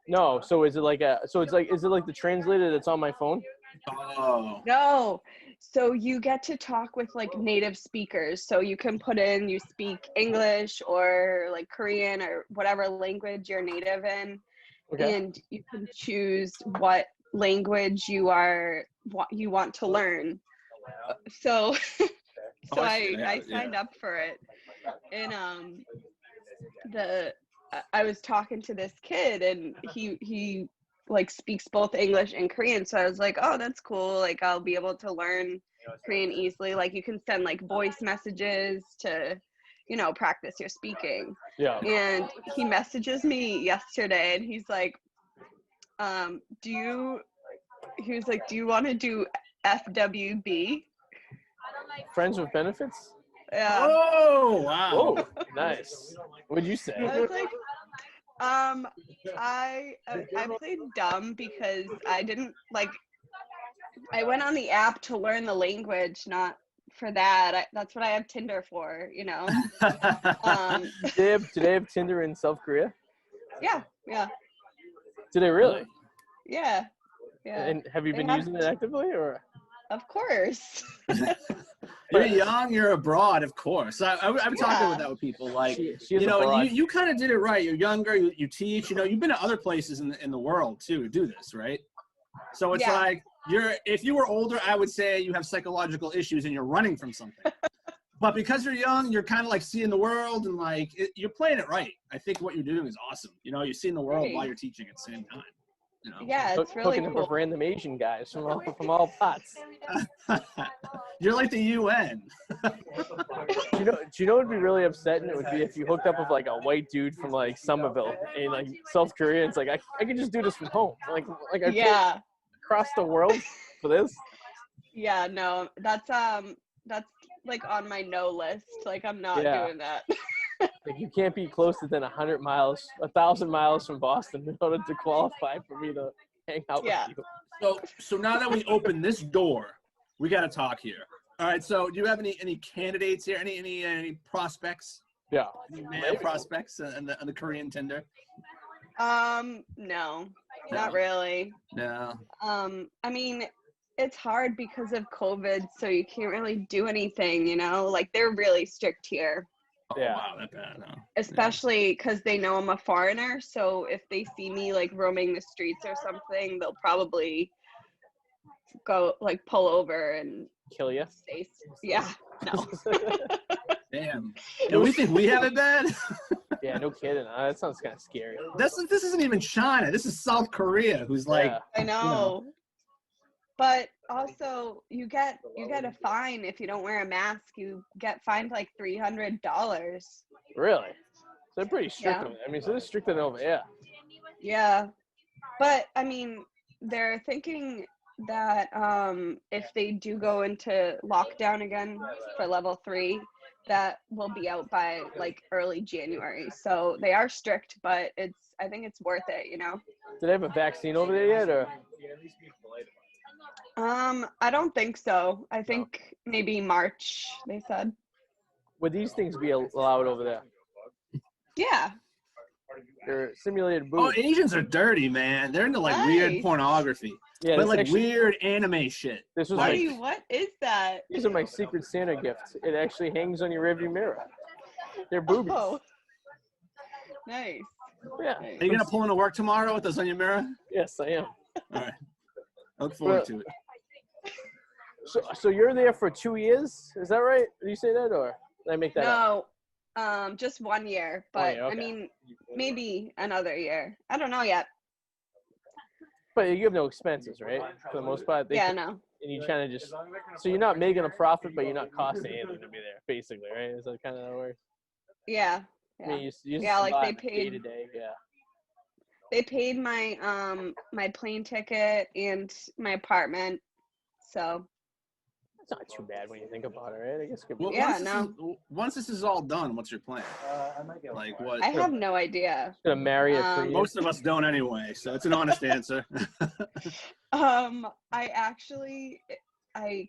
No, so is it like is it like the translator that's on my phone? Oh. No. So you get to talk with like native speakers. So you can put in you speak English or like Korean or whatever language you're native in. Okay. And you can choose what language you want to learn. So I signed up for it. And I was talking to this kid and he like speaks both English and Korean. So I was like, oh, that's cool. Like I'll be able to learn Korean easily. Like you can send like voice messages to, practice your speaking. Yeah. And he messages me yesterday and he's like, do you want to do FWB? Friends with benefits? Yeah. Oh, wow. Whoa, nice. What'd you say? I was like, I played dumb because I didn't I went on the app to learn the language, not for that. That's what I have Tinder for, Do they have Tinder in South Korea? Yeah. Do they really? Yeah. And have you been using it actively or? Of course. You're young, you're abroad, of course. I've been talking with that with people. Like, you kind of did it right. You're younger, you teach, you've been to other places in the world too to do this, right? So it's like, if you were older, I would say you have psychological issues and you're running from something. But because you're young, you're kind of like seeing the world and like, you're playing it right. I think what you're doing is awesome. You're seeing the world while you're teaching at the same time. Yeah, it's really hooking cool. up with random Asian guys from all pots. You're like the UN. Do you know what would be really upsetting? It would be if you hooked up with like a white dude from like Somerville in like South Korea. It's like I can just do this from home. Like I can't cross the world for this. Yeah, no, that's like on my no list. Like I'm not doing that. Like you can't be closer than 1,000 miles from Boston in order to qualify for me to hang out with you. So now that we open this door, we got to talk here. All right. So do you have any candidates here? Any prospects? Yeah. Any male prospects on the Korean Tinder? No, not really. No. I mean, it's hard because of COVID, so you can't really do anything. Like they're really strict here. Oh, wow, that bad, huh? Especially because they know I'm a foreigner, so if they see me like roaming the streets or something, they'll probably go like pull over and kill you. Yeah, no. Damn. Do we think we have it bad? Yeah, no kidding. That sounds kind of scary. This isn't even China. This is South Korea, who's like. Yeah. I know. But also, you get a fine if you don't wear a mask. You get fined like $300. Really? They're pretty strict. Yeah. I mean, so they're stricter than over here. Yeah, but I mean, they're thinking that if they do go into lockdown again for level 3, that will be out by like early January. So they are strict, but I think it's worth it. Do they have a vaccine over there yet, or? I don't think so. I think maybe March, they said. Would these things be allowed over there? Yeah. They're simulated boobs. Oh, Asians are dirty, man. They're into like weird pornography. Yeah, but like actually, weird anime shit. This was what is that? These are my Secret Santa gifts. It actually hangs on your rearview mirror. They're boobies. Oh. Nice. Yeah. Are you gonna pull into work tomorrow with those on your mirror? Yes, I am. All right. I look forward to it. So you're there for 2 years? Is that right? Did you say that, or did I make that up? No, just 1 year. But, I mean, maybe another year. I don't know yet. But you have no expenses, right? For the most part. Yeah, no. And you kind of just, so you're not making a profit, but you're not costing anything to be there, basically, right? Is that kind of how it works? Yeah. I mean, you Yeah, like they survive paid day to day, yeah. They paid my my plane ticket and my apartment, so It's not too bad when you think about it, right? I guess it could be. Well, Yeah, once this is all done, what's your plan? Like what? I have no idea. Gonna marry a Korean. Most of us don't anyway, so it's an honest answer. I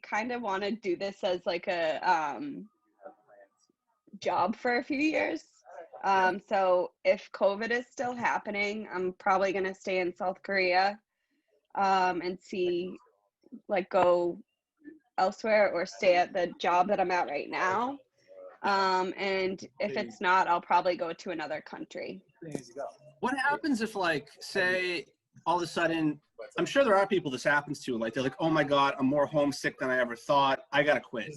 kind of want to do this as like a job for a few years. So if COVID is still happening, I'm probably gonna stay in South Korea, and see, like, go elsewhere or stay at the job that I'm at right now. And if it's not, I'll probably go to another country. What happens if, like, say, all of a sudden, I'm sure there are people this happens to, like, they're like, oh my God, I'm more homesick than I ever thought. I gotta quit.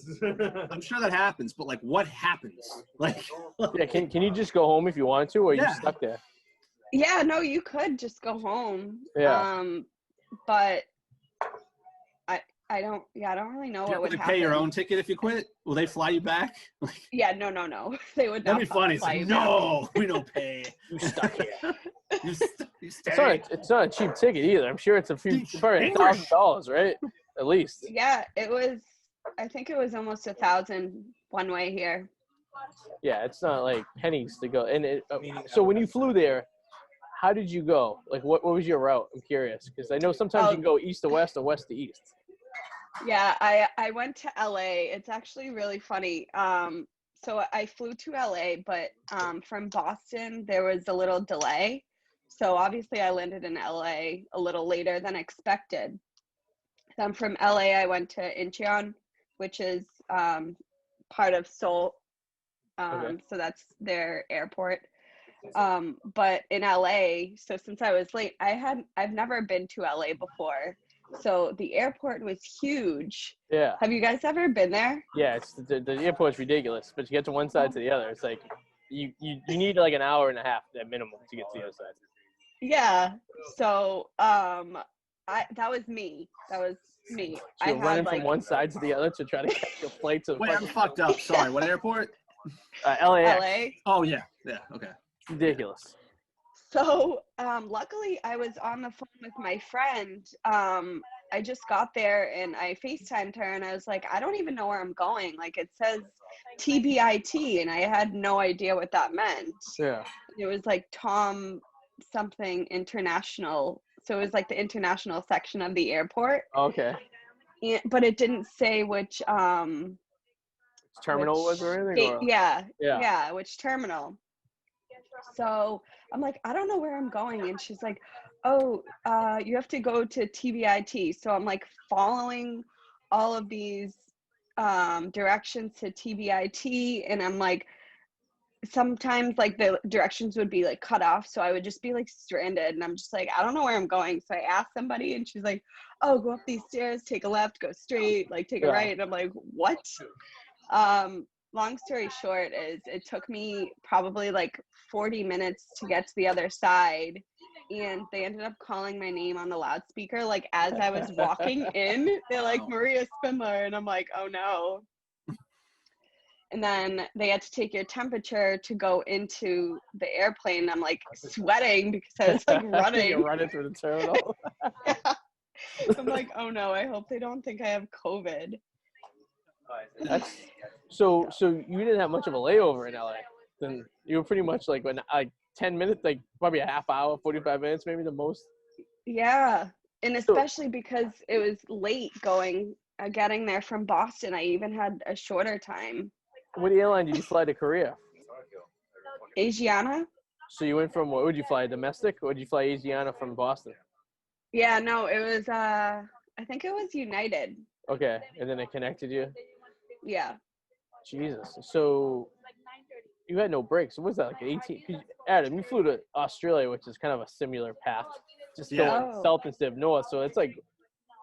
I'm sure that happens, but like, what happens? Like, yeah, can you just go home if you want to, or are you stuck there? Yeah, no, you could just go home. Yeah. But I don't really know do you what have would to happen. pay your own ticket if you quit? Will they fly you back? Yeah, no. They would not. That'd be funny. It's fly like, you no, we don't pay. You stuck here. You It's not a cheap ticket either. I'm sure it's probably $1,000, right? At least. Yeah, I think it was almost 1,000 one way here. Yeah, it's not like pennies to go. And so when you flew there, how did you go? Like, what was your route? I'm curious, because I know sometimes you can go east to west or west to east. Yeah, I went to LA. It's actually really funny. So I flew to LA, but from Boston there was a little delay. So obviously I landed in LA a little later than expected. Then from LA I went to Incheon, which is part of Seoul. So that's their airport. But in LA, so since I was late, I've never been to LA before. So the airport was huge. Yeah. Have you guys ever been there? Yeah, it's the airport's ridiculous, but you get to one side to the other, it's like you need like an hour and a half at minimum to get to the other side. Yeah. So that was me. So you're running from one side to the other to try to catch your flight to. Wait, I'm fucked up. Sorry, what airport? LAX. LA. Oh yeah, okay. Ridiculous. So luckily I was on the phone with my friend. I just got there and I FaceTimed her and I was like, I don't even know where I'm going. Like, it says TBIT and I had no idea what that meant. Yeah. It was like Tom something international. So it was like the international section of the airport. Okay. But it didn't say which terminal was or anything? Yeah, which terminal. So I'm like, I don't know where I'm going. And she's like, oh, you have to go to TBIT. So I'm like following all of these directions to TBIT. And I'm like, sometimes like the directions would be like cut off. So I would just be like stranded. And I'm just like, I don't know where I'm going. So I asked somebody and she's like, oh, go up these stairs, take a left, go straight, like take a right. And I'm like, what? Long story short is it took me probably like 40 minutes to get to the other side, and they ended up calling my name on the loudspeaker like as I was walking in. They're like, Maria Spindler, and I'm like, oh no. And then they had to take your temperature to go into the airplane. I'm like sweating because I was like running. You're running through the terminal. Yeah. I'm like, oh no, I hope they don't think I have COVID. So you didn't have much of a layover in LA. Then you were pretty much like 10 minutes, like probably a half hour, 45 minutes, maybe the most. Yeah, and especially because it was late getting there from Boston. I even had a shorter time. What airline did you fly to Korea? Asiana. So you went from, what would you fly, domestic, or did you fly Asiana from Boston? Yeah, no, it was I think it was United. Okay, and then it connected you? Yeah. Jesus. So you had no breaks. So what was that, like 18? Adam, you flew to Australia, which is kind of a similar path, just going south instead of north. So it's like,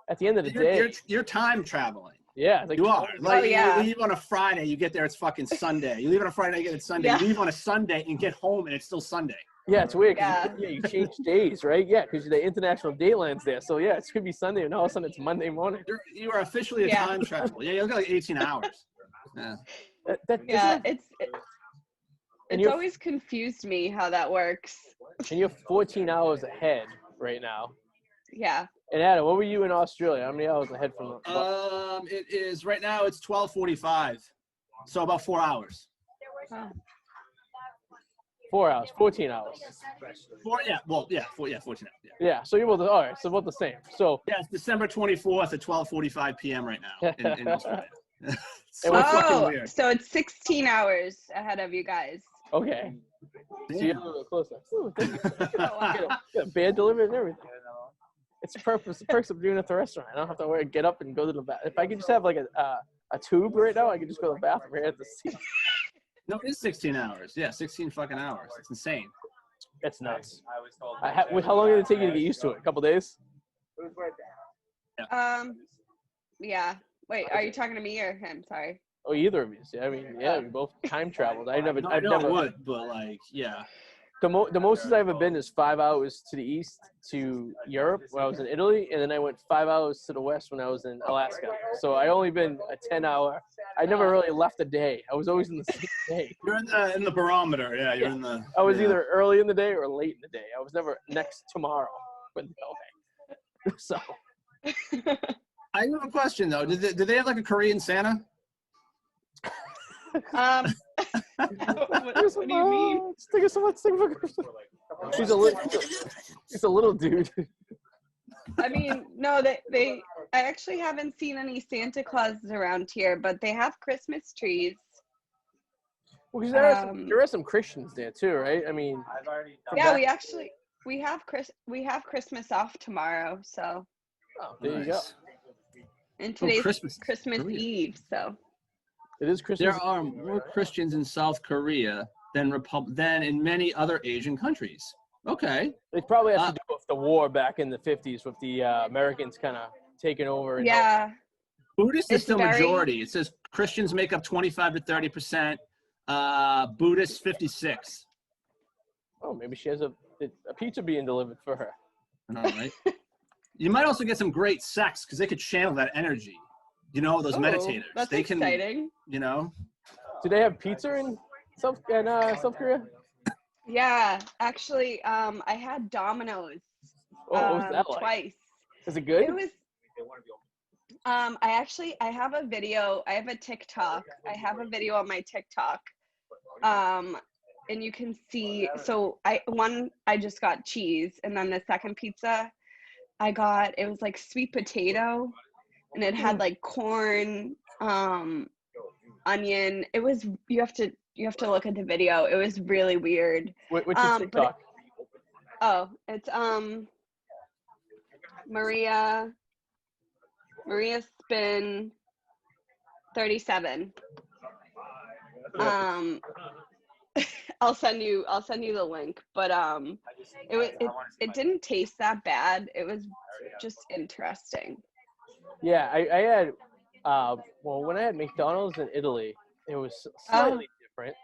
at the end of the day. You're time traveling. Yeah. Like, you are. Like, yeah. You leave on a Friday, you get there, it's fucking Sunday. You leave on a Friday, you get it Sunday. Yeah. You leave on a Sunday and get home, and it's still Sunday. Yeah, it's weird. 'Cause Yeah. you change days, right? Yeah, because the international dayline's there. So yeah, it could be Sunday, and all of a sudden it's Monday morning. You are officially a Yeah. time travel. Yeah, you'll get like 18 hours. Yeah. Yeah, and it's you're always confused me how that works. and you're 14 hours ahead right now. Yeah. And Adam, what were you in Australia? How many hours ahead from? It is right now. It's 12:45, so about 4 hours. Oh. 4 hours, 14 hours. 14 hours. Yeah. Yeah, so you're all right. So about the same. So Yeah, it's December 24th at 12:45 p.m. right now in Australia. So what's fucking Oh, weird. so it's 16 hours ahead of you guys. okay, so you're a Damn. little bit closer. Ooh, thank you. Get a beer delivered and everything. It's the perks of doing it at the restaurant. I don't have to get up and go to the bathroom. If I could just have like a tube right now, I could just go to the bathroom right at the seat. No, it is 16 hours. Yeah, 16 fucking hours. It's insane. That's nuts. How long did it take you to get used to it? A couple days? Yeah. Wait, are you talking to me or him? Sorry. Oh, either of you. Yeah, I mean, yeah, we both time traveled. I've I know never. it would, but like, yeah. The most I've ever been is 5 hours to the east to Europe when I was in Italy, and then I went 5 hours to the west when I was in Alaska. So I only been a 10-hour. I never really left a day. I was always in the same day. You're in the barometer. Yeah, you're in the. I was yeah. either early in the day or late in the day. I was never next tomorrow. But no way. So I have a question though. Did they have like a Korean Santa? What do you mean? He's a little dude. I mean, no, I actually haven't seen any Santa Clauses around here, but they have Christmas trees. Well, because there are some Christians there too, right? I mean, Yeah, we have Christmas off tomorrow, so. Oh, there you go. And today's Christmas Eve, so. It is Christmas. There are more Christians in South Korea than in many other Asian countries. Okay. It probably has to do with the war back in the 50s with the Americans kind of taking over. Yeah. Buddhists is still majority. It says Christians make up 25 to 30%. Buddhists 56. Oh, maybe she has a pizza being delivered for her. All right. You might also get some great sex because they could channel that energy. You know, those meditators. That's they exciting. You know. Do they have pizza in South Korea? Yeah, actually, I had Domino's. Oh, what was that like? Twice. Is it good? It was. I have a video. I have a TikTok. I have a video on my TikTok. And you can see. So I just got cheese, and then the second pizza, it was like sweet potato, and it had like corn, onion. It was you have to look at the video. It was really weird. What's your TikTok? It's Maria Spin 37. I'll send you the link, but it didn't taste that bad. It was just interesting. Yeah, I had when I had McDonald's in Italy, it was slightly different.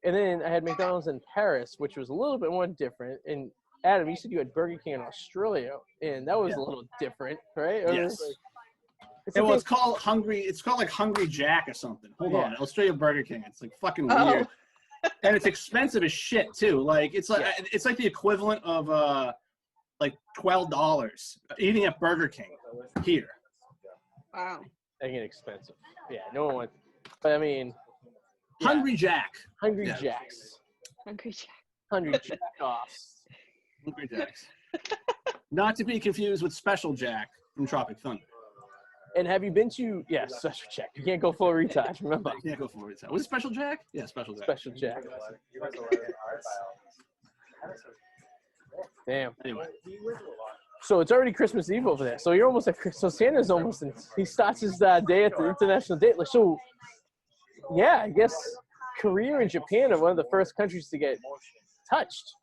And then I had McDonald's in Paris, which was a little bit more different. And Adam, you said you had Burger King in Australia, and that was a little different, right? Yes. It's called Hungry. It's called like Hungry Jack or something. Hold on, I'll show you Burger King. It's like fucking weird, and it's expensive as shit too. Like it's like the equivalent of like $12 eating at Burger King here. Wow. They get expensive. Yeah, no one wants. But I mean, Hungry Jack. Hungry Jacks. Hungry Jack. Hungry Jack-offs. Hungry Jacks. Not to be confused with Special Jack from Tropic Thunder. And have you been to Special Jack? You can't go full retouch, remember? You can't go full retouch. Was it Special Jack? Yeah, Special Jack. Special Jack. Damn. Anyway. So it's already Christmas Eve over there. So you're almost so Santa's almost in. He starts his day at the International Day. So yeah, I guess Korea and Japan are one of the first countries to get touched.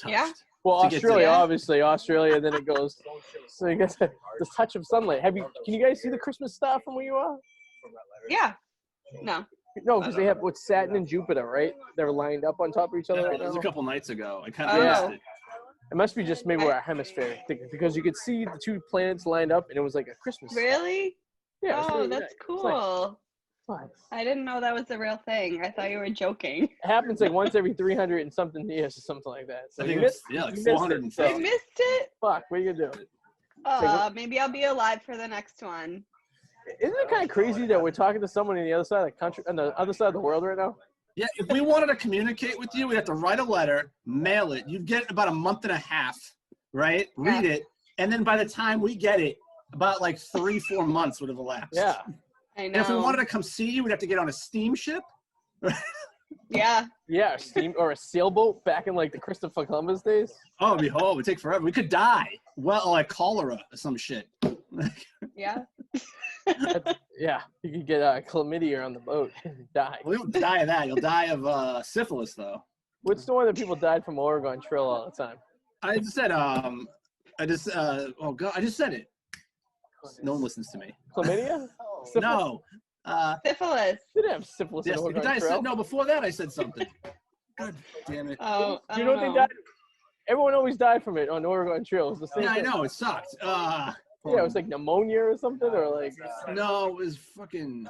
Yeah. Well, Australia, obviously, Australia. Then it goes. So you get the touch of sunlight. Can you guys see the Christmas stuff from where you are? Yeah. No. No, because they have what's Saturn and Jupiter, right? They're lined up on top of each other Yeah, right that was now. a couple nights ago. I kind of Oh. missed it. It must be just maybe our hemisphere because you could see the two planets lined up, and it was like a Christmas. Really? Yeah. It was Oh, really that's nice. cool. Fun. I didn't know that was a real thing. I thought you were joking. It happens like once every 300 and something years or something like that. So I think you it's missed, like you missed it, 450. so I missed it. fuck, what are you gonna do? Maybe I'll be alive for the next one. Isn't it kind of crazy that we're talking to someone on the other side of the country, on the other side of the world right now? Yeah, if we wanted to communicate with you, we'd have to write a letter, mail it. You'd get about a month and a half, right? Read it, and then by the time we get it, about like 3-4 months would have elapsed. Yeah. I know. And if we wanted to come see you, we'd have to get on a steamship. Yeah. Yeah, a steam or a sailboat back in like the Christopher Columbus days. Oh, it would take forever. We could die. Well, like cholera or some shit. Yeah. Yeah, you could get chlamydia on the boat and die. Well, you'll die of that. You'll die of syphilis, though. What's the one that people died from Oregon Trail all the time? I just said, oh God, I just said it. No one listens to me. Chlamydia? No. Syphilis. They didn't have syphilis Yes, in you could Oregon die. Trail. No, before that I said something. God damn it. Oh, I You don't know what they died? Everyone always died from it on Oregon Trail. It was the same Yeah, I thing. know. It sucked. Yeah, it was like pneumonia or something, or like. No, it was fucking.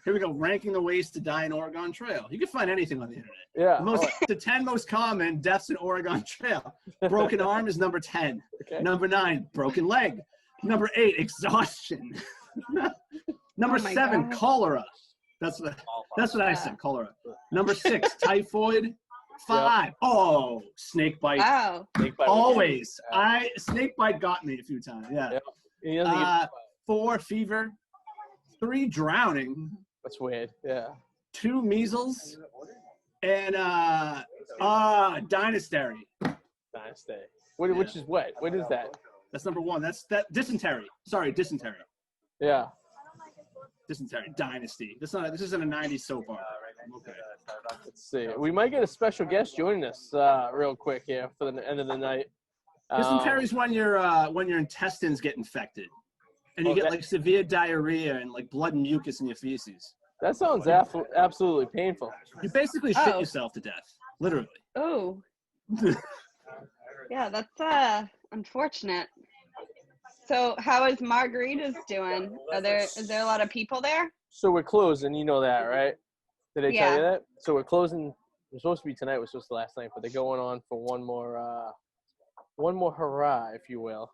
Here we go. Ranking the ways to die in Oregon Trail. You can find anything on the internet. Yeah. The 10 most common deaths in Oregon Trail. Broken arm is number 10. Okay. Number 9, broken leg. Number 8, exhaustion. Number Oh my 7, God. cholera. That's what I said, cholera. Number 6, typhoid. 5, snake bite. Wow. Snake bite. Always. Snake bite got me a few times. Yeah. Yeah. He doesn't get- 4, fever. 3, drowning. That's weird. Yeah. 2, measles. And dynastary. Dynasty. Which is what? What is that? That's number 1. That's dysentery. Sorry, dysentery. Yeah. Dysentery. Dynasty. This isn't a 90s soap opera. Okay. Let's see. We might get a special guest joining us real quick here for the end of the night. Dysentery is when your intestines get infected, and you get like severe diarrhea and like blood and mucus in your feces. That sounds absolutely painful. You basically shit yourself to death, literally. Oh. Yeah, that's unfortunate. So how is Margaritas doing? Is there a lot of people there? So we're closing. You know that, right? Did I tell you that? So we're closing. It was supposed to be tonight. It was supposed to last night, but they're going on for one more hurrah, if you will.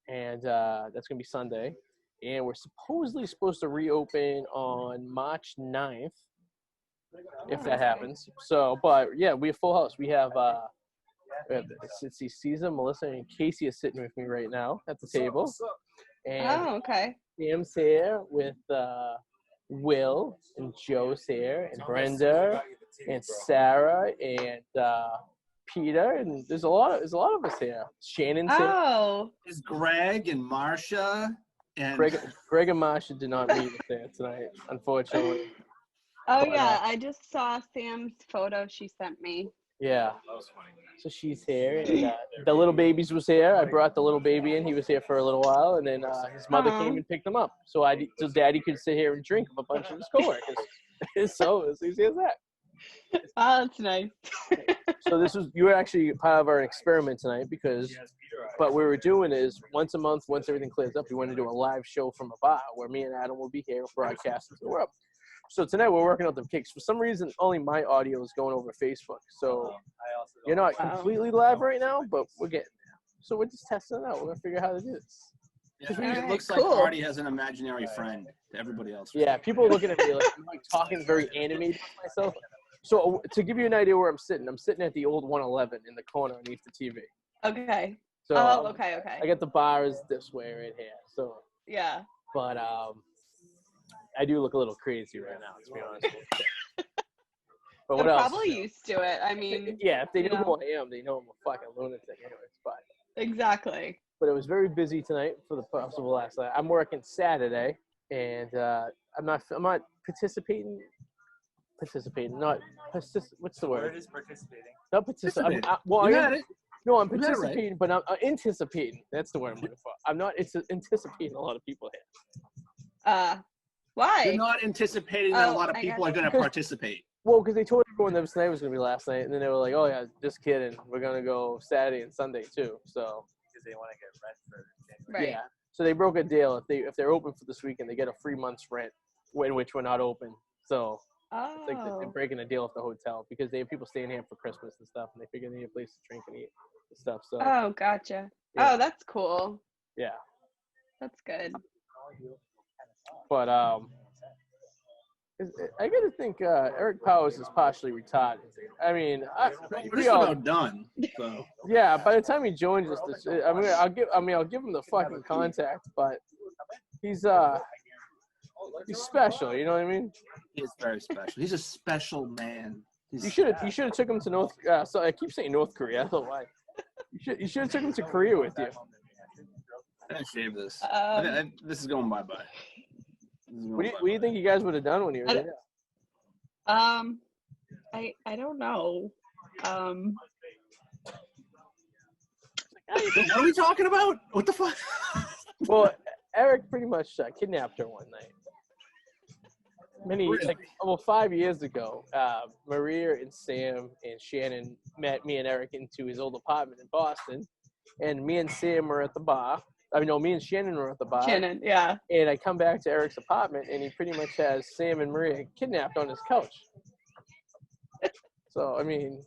And that's going to be Sunday. And we're supposedly supposed to reopen on March 9th, if that happens. So, but yeah, we have full house. We have Caesar, Melissa, and Casey is sitting with me right now at the table. And okay. Sam's here with Will, and Joe's here, and Brenda, and Sarah, and Peter, and there's a lot of us here. Shannon's here. There's Greg and Marsha. And Greg and Marsha did not meet us there tonight, unfortunately. Oh, yeah. I just saw Sam's photo she sent me. Yeah. So she's here. And, the little babies was here. I brought the little baby in. He was here for a little while. And then his mother came and picked him up. So Daddy could sit here and drink with a bunch of his coworkers. So it's easy as that. Oh, that's nice. So you were actually part of our experiment tonight because what we were doing is once a month, once everything clears up, we want to do a live show from a bar where me and Adam will be here broadcasting to the world. So tonight we're working out the kicks. For some reason, only my audio is going over Facebook. So you're not completely live right now, but we're getting there. So we're just testing it out. We're going to figure out how to do this. Yeah, it looks like Arty has an imaginary friend to everybody else. Yeah, people are looking at me like I'm like talking very animated with myself. So to give you an idea where I'm sitting at the old 111 in the corner underneath the TV. Okay. So okay. I got the bars this way right here. So yeah. But I do look a little crazy right now, to be honest with you. But what They're else? probably used to it. I mean, yeah, if they know who I am, they know I'm a fucking lunatic anyways. But exactly. But it was very busy tonight for the possible last night. I'm working Saturday, and I'm not participating. Not what's the word? Word is participating. Not participating. I'm participating, but I'm anticipating. That's the word I'm looking for. I'm not. It's anticipating a lot of people here. Why? You're not anticipating that a lot of I people are gotcha. going to participate. Well, because they told everyone that tonight was going to be last night, and then they were like, "Oh yeah, just kidding. We're going to go Saturday and Sunday too." So Because they want to get rent for January. Right. yeah, so they broke a deal. If they're open for this weekend, they get a free month's rent, in which we're not open. So it's like they're Oh. breaking a deal with the hotel because they have people staying here for Christmas and stuff, and they figure they need a place to drink and eat and stuff. So Oh, gotcha. Yeah. Oh, that's cool. yeah, That's good. but I got to think Eric Powers is partially retarded. I mean, We're we just all, about done. So. yeah. By the time he joins us, I'll give him the fucking contact, but he's special. You know what I mean? He is very special. He's a special man. You should have took him to North. So I keep saying North Korea. I don't know why. You should have took him to Korea with you. I gotta shave this. This is going bye-bye. What do you think you guys would have done when you were there? I don't know. What are we talking about? What the fuck? Well, Eric pretty much kidnapped her one night. Really? 5 years ago, Maria and Sam and Shannon met me and Eric into his old apartment in Boston, and me and Sam were at the bar. Me and Shannon were at the bar. Shannon, yeah. And I come back to Eric's apartment, and he pretty much has Sam and Maria kidnapped on his couch. So, I mean,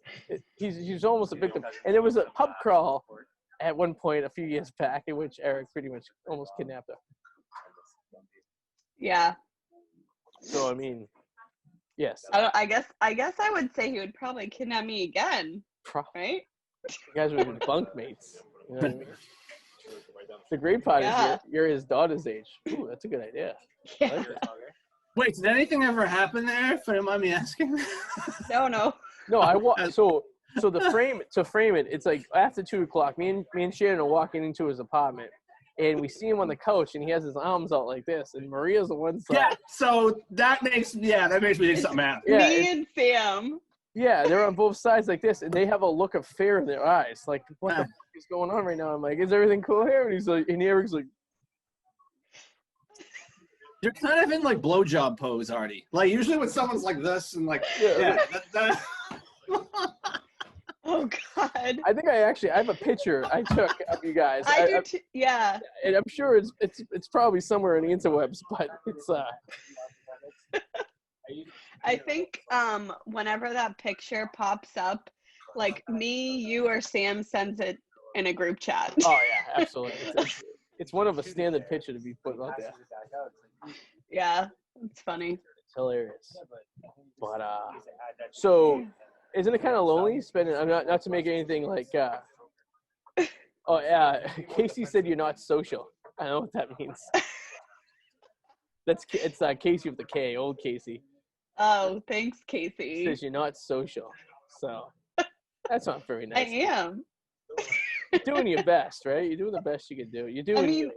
he's almost a victim. And there was a pub crawl at one point a few years back in which Eric pretty much almost kidnapped her. Yeah. So, I mean, yes. I guess I would say he would probably kidnap me again, right? You guys would have been bunkmates. You know what I mean? The great part is you're his daughter's age. Ooh, that's a good idea. Yeah. I like that. Wait, did anything ever happen there? If you don't mind me asking. No. No, so to frame it, it's like after 2:00. Me and Shannon are walking into his apartment, and we see him on the couch, and he has his arms out like this, and Maria's on one side. Yeah, so that makes me think something happened. Yeah, me and Sam. Yeah, they're on both sides like this, and they have a look of fear in their eyes. Like, what the fuck is going on right now? I'm like, is everything cool here? And he's like, and Eric's like, you're kind of in like blowjob pose, Arty. Like usually when someone's like this and like, Oh God. I think I have a picture I took of you guys. I do too. Yeah. And I'm sure it's probably somewhere in the interwebs, but it's I think whenever that picture pops up, like me, you, or Sam sends it in a group chat. Oh yeah, absolutely. It's one of a standard picture to be put out there. Yeah, it's funny. It's hilarious. But so isn't it kind of lonely spending? I'm not to make anything like. Oh yeah, Casey said you're not social. I don't know what that means. It's Casey with the K, old Casey. Oh, thanks, Casey. Says you're not social, so that's not very nice. I am. You're doing your best, right? You're doing the best you can do. You're doing. I mean,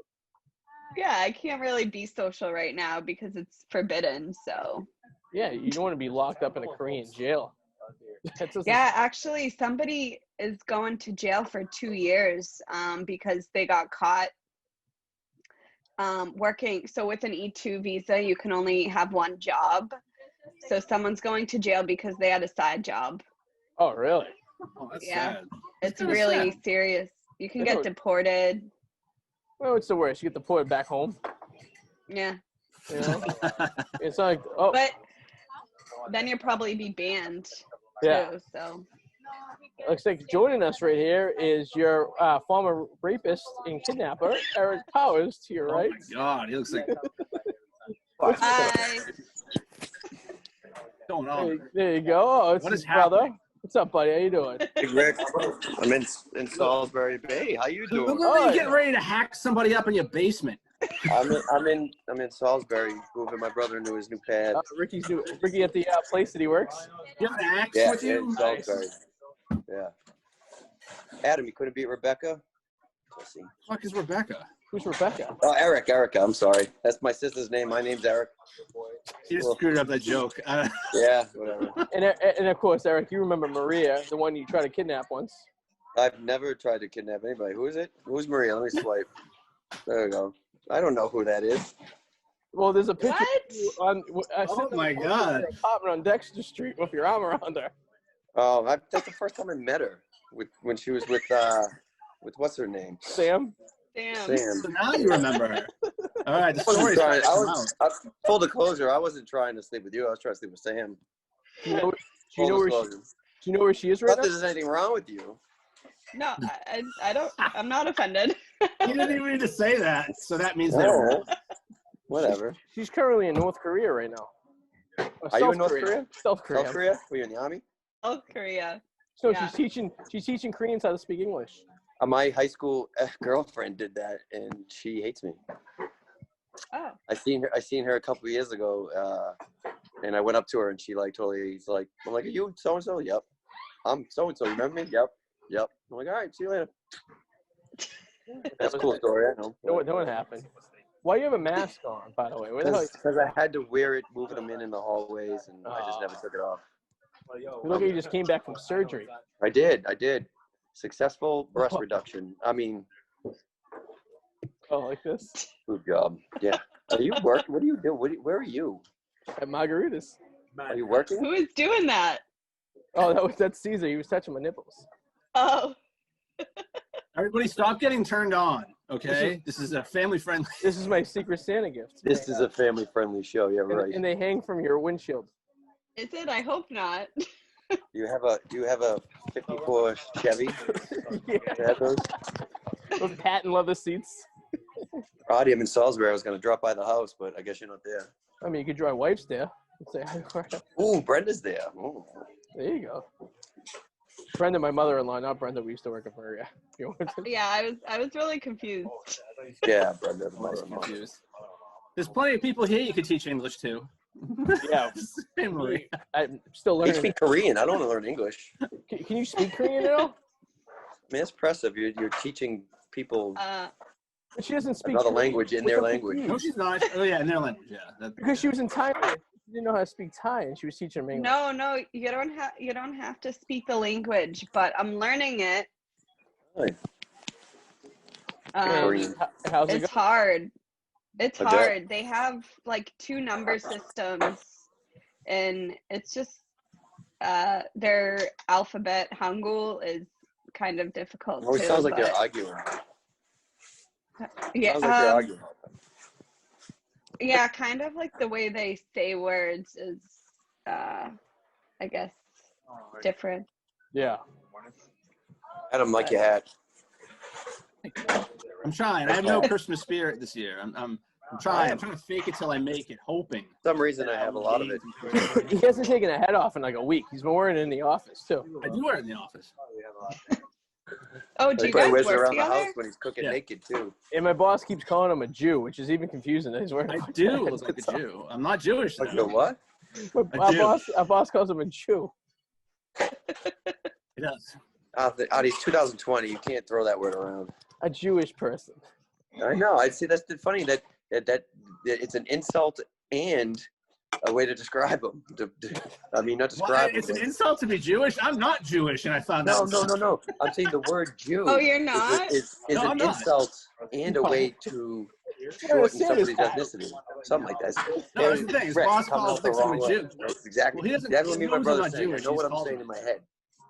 yeah, I can't really be social right now because it's forbidden. So. Yeah, you don't want to be locked up in a Korean jail. Yeah, actually, somebody is going to jail for 2 years because they got caught working. So with an E2 visa, you can only have one job. So someone's going to jail because they had a side job. Oh, really? Oh, that's Yeah. sad. It's really serious. You can get deported. Well, what's the worst? You get deported back home. Yeah. You know? It's like, But then you'll probably be banned yeah. too. So. Looks like joining us right here is your former rapist and kidnapper, Eric Powers, to your right. Oh my God, he looks like. Hi. What's going on? There you go. Oh, it's What his is brother. happening? What's up, buddy? How you doing? Hey, Rick. I'm in Salisbury Bay. How you Look doing? like you're getting ready to hack somebody up in your basement. I'm in Salisbury, moving my brother into his new pad. Ricky at the place that he works. You have an axe Yeah, with you? in Salisbury. Yeah. Adam, you couldn't beat Rebecca? Let's see. What the fuck is Rebecca? Who's Rebecca? Oh, Erica. I'm sorry. That's my sister's name. My name's Eric. You just screwed up that joke. Yeah, whatever. And of course, Eric, you remember Maria, the one you tried to kidnap once. I've never tried to kidnap anybody. Who is it? Who's Maria? Let me swipe. There we go. I don't know who that is. Well, there's a picture What? of you on. Oh my God. Your apartment on Dexter Street with your arm around her. Oh, that's the first time I met her. When she was with what's her name? Sam. Damn. Sam. So now you remember her. All right, the story's starting to come out. Full disclosure, I wasn't trying to sleep with you. I was trying to sleep with Sam. Do you know, do you Full know where she? disclosure. Do you know where she is right Not now? that there's anything wrong with you. No, I don't. I'm not offended. You didn't even need to say that, so that means they're No. Whatever. She's currently in North Korea right now. Or Are you in South North Korea? South Korea. South Korea? Were you in the army? South Korea. So Yeah. she's teaching Koreans how to speak English. My high school girlfriend did that, and she hates me. Oh. I seen her a couple of years ago, and I went up to her, and she like totally, I'm like, are you so and so? Yep. I'm so and so. You remember me? Yep. I'm like, all right, see you later. That's a cool story. I know. No, what happened? Why do you have a mask on, by the way? Where the hell? Because I had to wear it, moving them in the hallways, and I just never took it off. Look like you just came back from surgery. I did. Successful breast reduction. I mean, Oh, like this? good job. Yeah. Are you working? What do you do? Where are you? At Margaritas. Are you working? Who is doing that? Oh, that's Caesar. He was touching my nipples. Oh. Everybody stop getting turned on, okay? This is a family-friendly. This is my Secret Santa gift. This is a family-friendly show. Yeah, right. And they hang from your windshield. Is it? I hope not. Do you have a 54 Chevy? Yeah. You have those? Those patent leather seats. Arty, I'm in Salisbury. I was going to drop by the house, but I guess you're not there. I mean, you could drive wife's there. Say, Ooh, Brenda's there. Ooh. there you go. Brenda, my mother-in-law, not Brenda. We used to work with her. Yeah. Yeah, I was really confused. Yeah, Brenda. Confused. There's plenty of people here you could teach English to. Yeah. Family. I'm still You learning. speak Korean. I don't want to learn English. I Can you speak Korean at all? mean, it's impressive. You're teaching people She doesn't speak another Korean. language in What's their up with language. you? No, she's not. Oh, yeah, in their language. Yeah. Because she was in Thailand. She didn't know how to speak Thai, and she was teaching me English. No, you don't have to speak the language, but I'm learning it. Really? And how's it It's going? hard. It's I bet. hard. They have like 2 number systems, and it's just their alphabet Hangul is kind of difficult. It always too, sounds like but- they're arguing. Yeah, Sounds like they're arguing. yeah, kind of like the way they say words is, I guess, different. Yeah. Adam, like your hat. I'm trying. I have no Christmas spirit this year. I'm trying. I'm trying to fake it till I make it, hoping. For some reason, I have a lot of it. He hasn't taken a head off in like a week. He's been wearing it in the office, too. I do wear it in the office. Oh, do He you probably guys wears it work around the together? house when he's cooking Yeah. naked, too. And my boss keeps calling him a Jew, which is even confusing that he's wearing I a do head look like that's a on. Jew. I'm not Jewish, Like, though. the what? Our boss calls him a Jew. It does. It's 2020. You can't throw that word around. A Jewish person. I know. I see. That's funny that it's an insult and a way to describe them. I mean, not Why? describe. It's them, an insult to be Jewish. I'm not Jewish, and I found No, out. no. I'm saying the word Jew. Oh, you're not? Is No, an I'm not. insult and a way to shorten Yeah, somebody's Santa's hat. ethnicity. Something like that. No, that's the thing. His Brett, boss coming calls out the thinks I'm wrong a way. Jew. That's exactly. Well, he doesn't- That's what he me and my knows brother I'm not saying. I Jewish, know what he's I'm called saying me. in my head,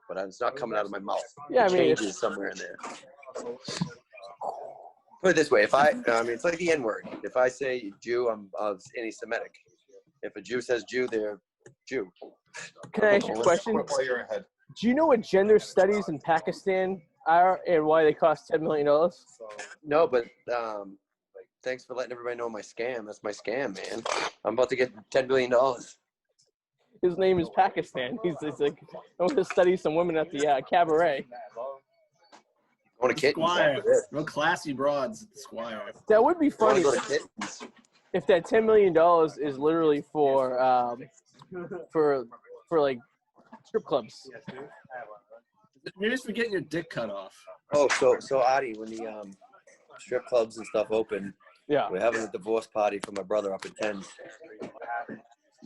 but it's not coming out of my mouth. Yeah, I It mean, changes somewhere in there. Put it this way: if I mean, it's like the N word. If I say Jew, I'm anti-Semitic. If a Jew says Jew, they're Jew. Can I ask you a question? While you're ahead. Do you know what gender studies in Pakistan are and why they cost $10 million? No, but thanks for letting everybody know my scam. That's my scam, man. I'm about to get $10 billion. His name is Pakistan. He's like, I want to study some women at the cabaret. I want to kittens. Squire. After this. Real classy broads at the Squire. That would be I want funny to go to kittens. if that $10 million is literally for like strip clubs. Maybe it's for getting your dick cut off. Oh, so Arty, when the strip clubs and stuff open, Yeah, we're having a divorce party for my brother up at 10.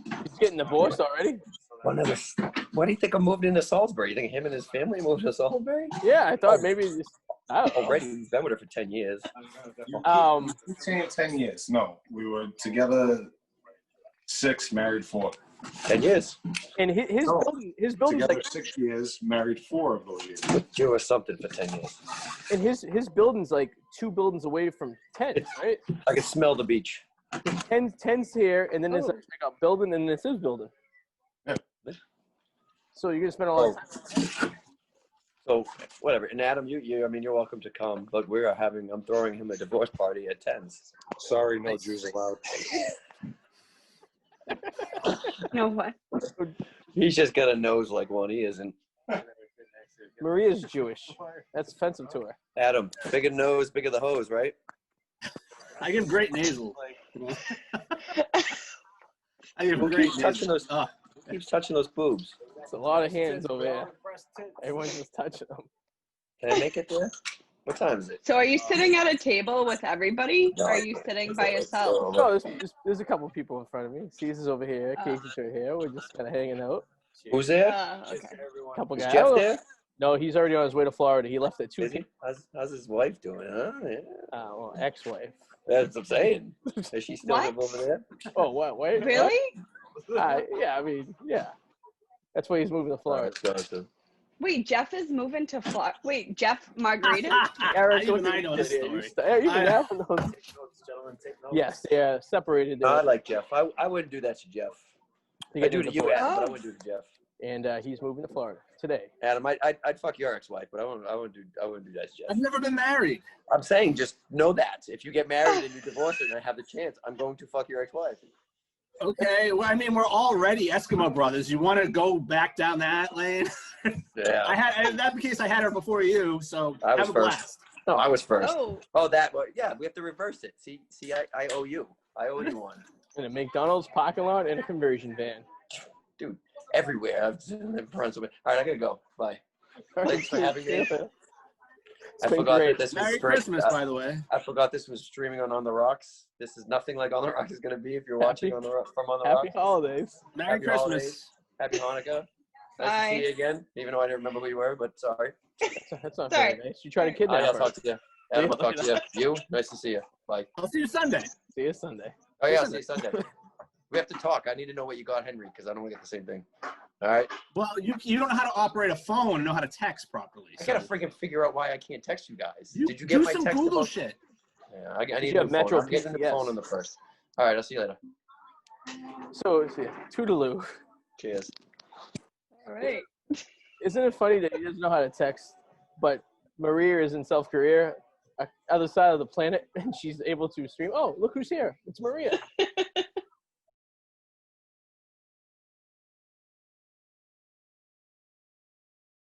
he's getting divorced already. Why do you think I moved into Salisbury? You think him and his family moved to Salisbury? Yeah, I thought maybe. I don't know. Already, he's been with her for 10 years. Um, You saying 10 years? No, we were together 6, married 4. 10 years. and No, his building's Together like, 6 years, married 4 of those years. With you or something for 10 years. and his building's like 2 buildings away from 10's, right? I can smell the beach. 10's here, and then there's like a building, and there's his building. Yeah. So you're gonna spend a lot of time. So whatever. And Adam, I mean, you're welcome to come, but I'm throwing him a divorce party at 10's. Sorry, no Jews allowed. No what? He's just got a nose like one. He isn't. Maria's Jewish. That's offensive to her. Adam, bigger nose, bigger the hose, right? I give great nasal. I give Who great keeps touching nasal. those? Who keeps touching those boobs? It's a lot of hands over there. Everyone's just touching them. Can I make it there? What time is it? So are you sitting at a table with everybody? No. Or are you sitting by yourself? No, there's a couple people in front of me. Caesar's over here. Casey's right here. We're just kind of hanging out. Who's there? Okay. Couple Is guys. Jeff there? No, he's already on his way to Florida. He left at 2 Is he? How's his wife doing? Huh? Yeah. Well, ex-wife. That's what I'm saying. Is she still What? live over there? Oh, what? Wait. Really? Yeah, I mean, yeah. That's why he's moving to Florida. Wait, Jeff is moving to Florida. Wait, Jeff Margarita? Eric, Even I know this story. Even I- Adam knows. Yes, they're separated. No, I like Jeff. I wouldn't do that to Jeff. They I get do into to you, Florida. Adam, but I Oh. wouldn't do to Jeff. And he's moving to Florida today. Adam, I'd fuck your ex-wife, but I wouldn't do that to Jeff. I've never been married. I'm saying just know that if you get married and you divorce her and I have the chance, I'm going to fuck your ex-wife. Okay, well, I mean, we're already Eskimo brothers. You want to go back down that lane? Yeah. In that case, I had her before you, so I was have a first. blast. No, I was first. Oh, Oh, that. Well, yeah, we have to reverse it. See, I owe you. I owe you one. In a McDonald's parking lot and a conversion van. Dude, everywhere. I'm in front of me. All right, I gotta go. Bye. Thanks for having me. It's I been forgot great. that this was Merry straight- Christmas, by the way. I forgot this was streaming on the Rocks. This is nothing like On the Rocks is gonna be if you're watching Happy- from On the Happy Rocks. holidays. Merry Happy Christmas. holidays. Happy Hanukkah. Nice Bye. to see you again, even though I didn't remember who you were, but sorry. That's not Sorry. very nice. You try to All kidnap right, I'll her. talk to you. Adam, I'll talk to you. You, nice to see you. Bye. I'll see you Sunday. See you Sunday. Oh yeah, I'll see you Sunday. We have to talk. I need to know what you got, Henry, because I don't want to get the same thing. All right. Well, you don't know how to operate a phone and know how to text properly. I gotta freaking figure out why I can't text you guys. You Did you get do my some text Google about- shit. Yeah, I need you a have new phone. Metro I'm getting a new PCS. phone on the first. All right, I'll see you later. So, toodaloo. Cheers. all right. Isn't it funny that he doesn't know how to text, but Maria is in South Korea, other side of the planet, and she's able to stream. Oh, look who's here! It's Maria.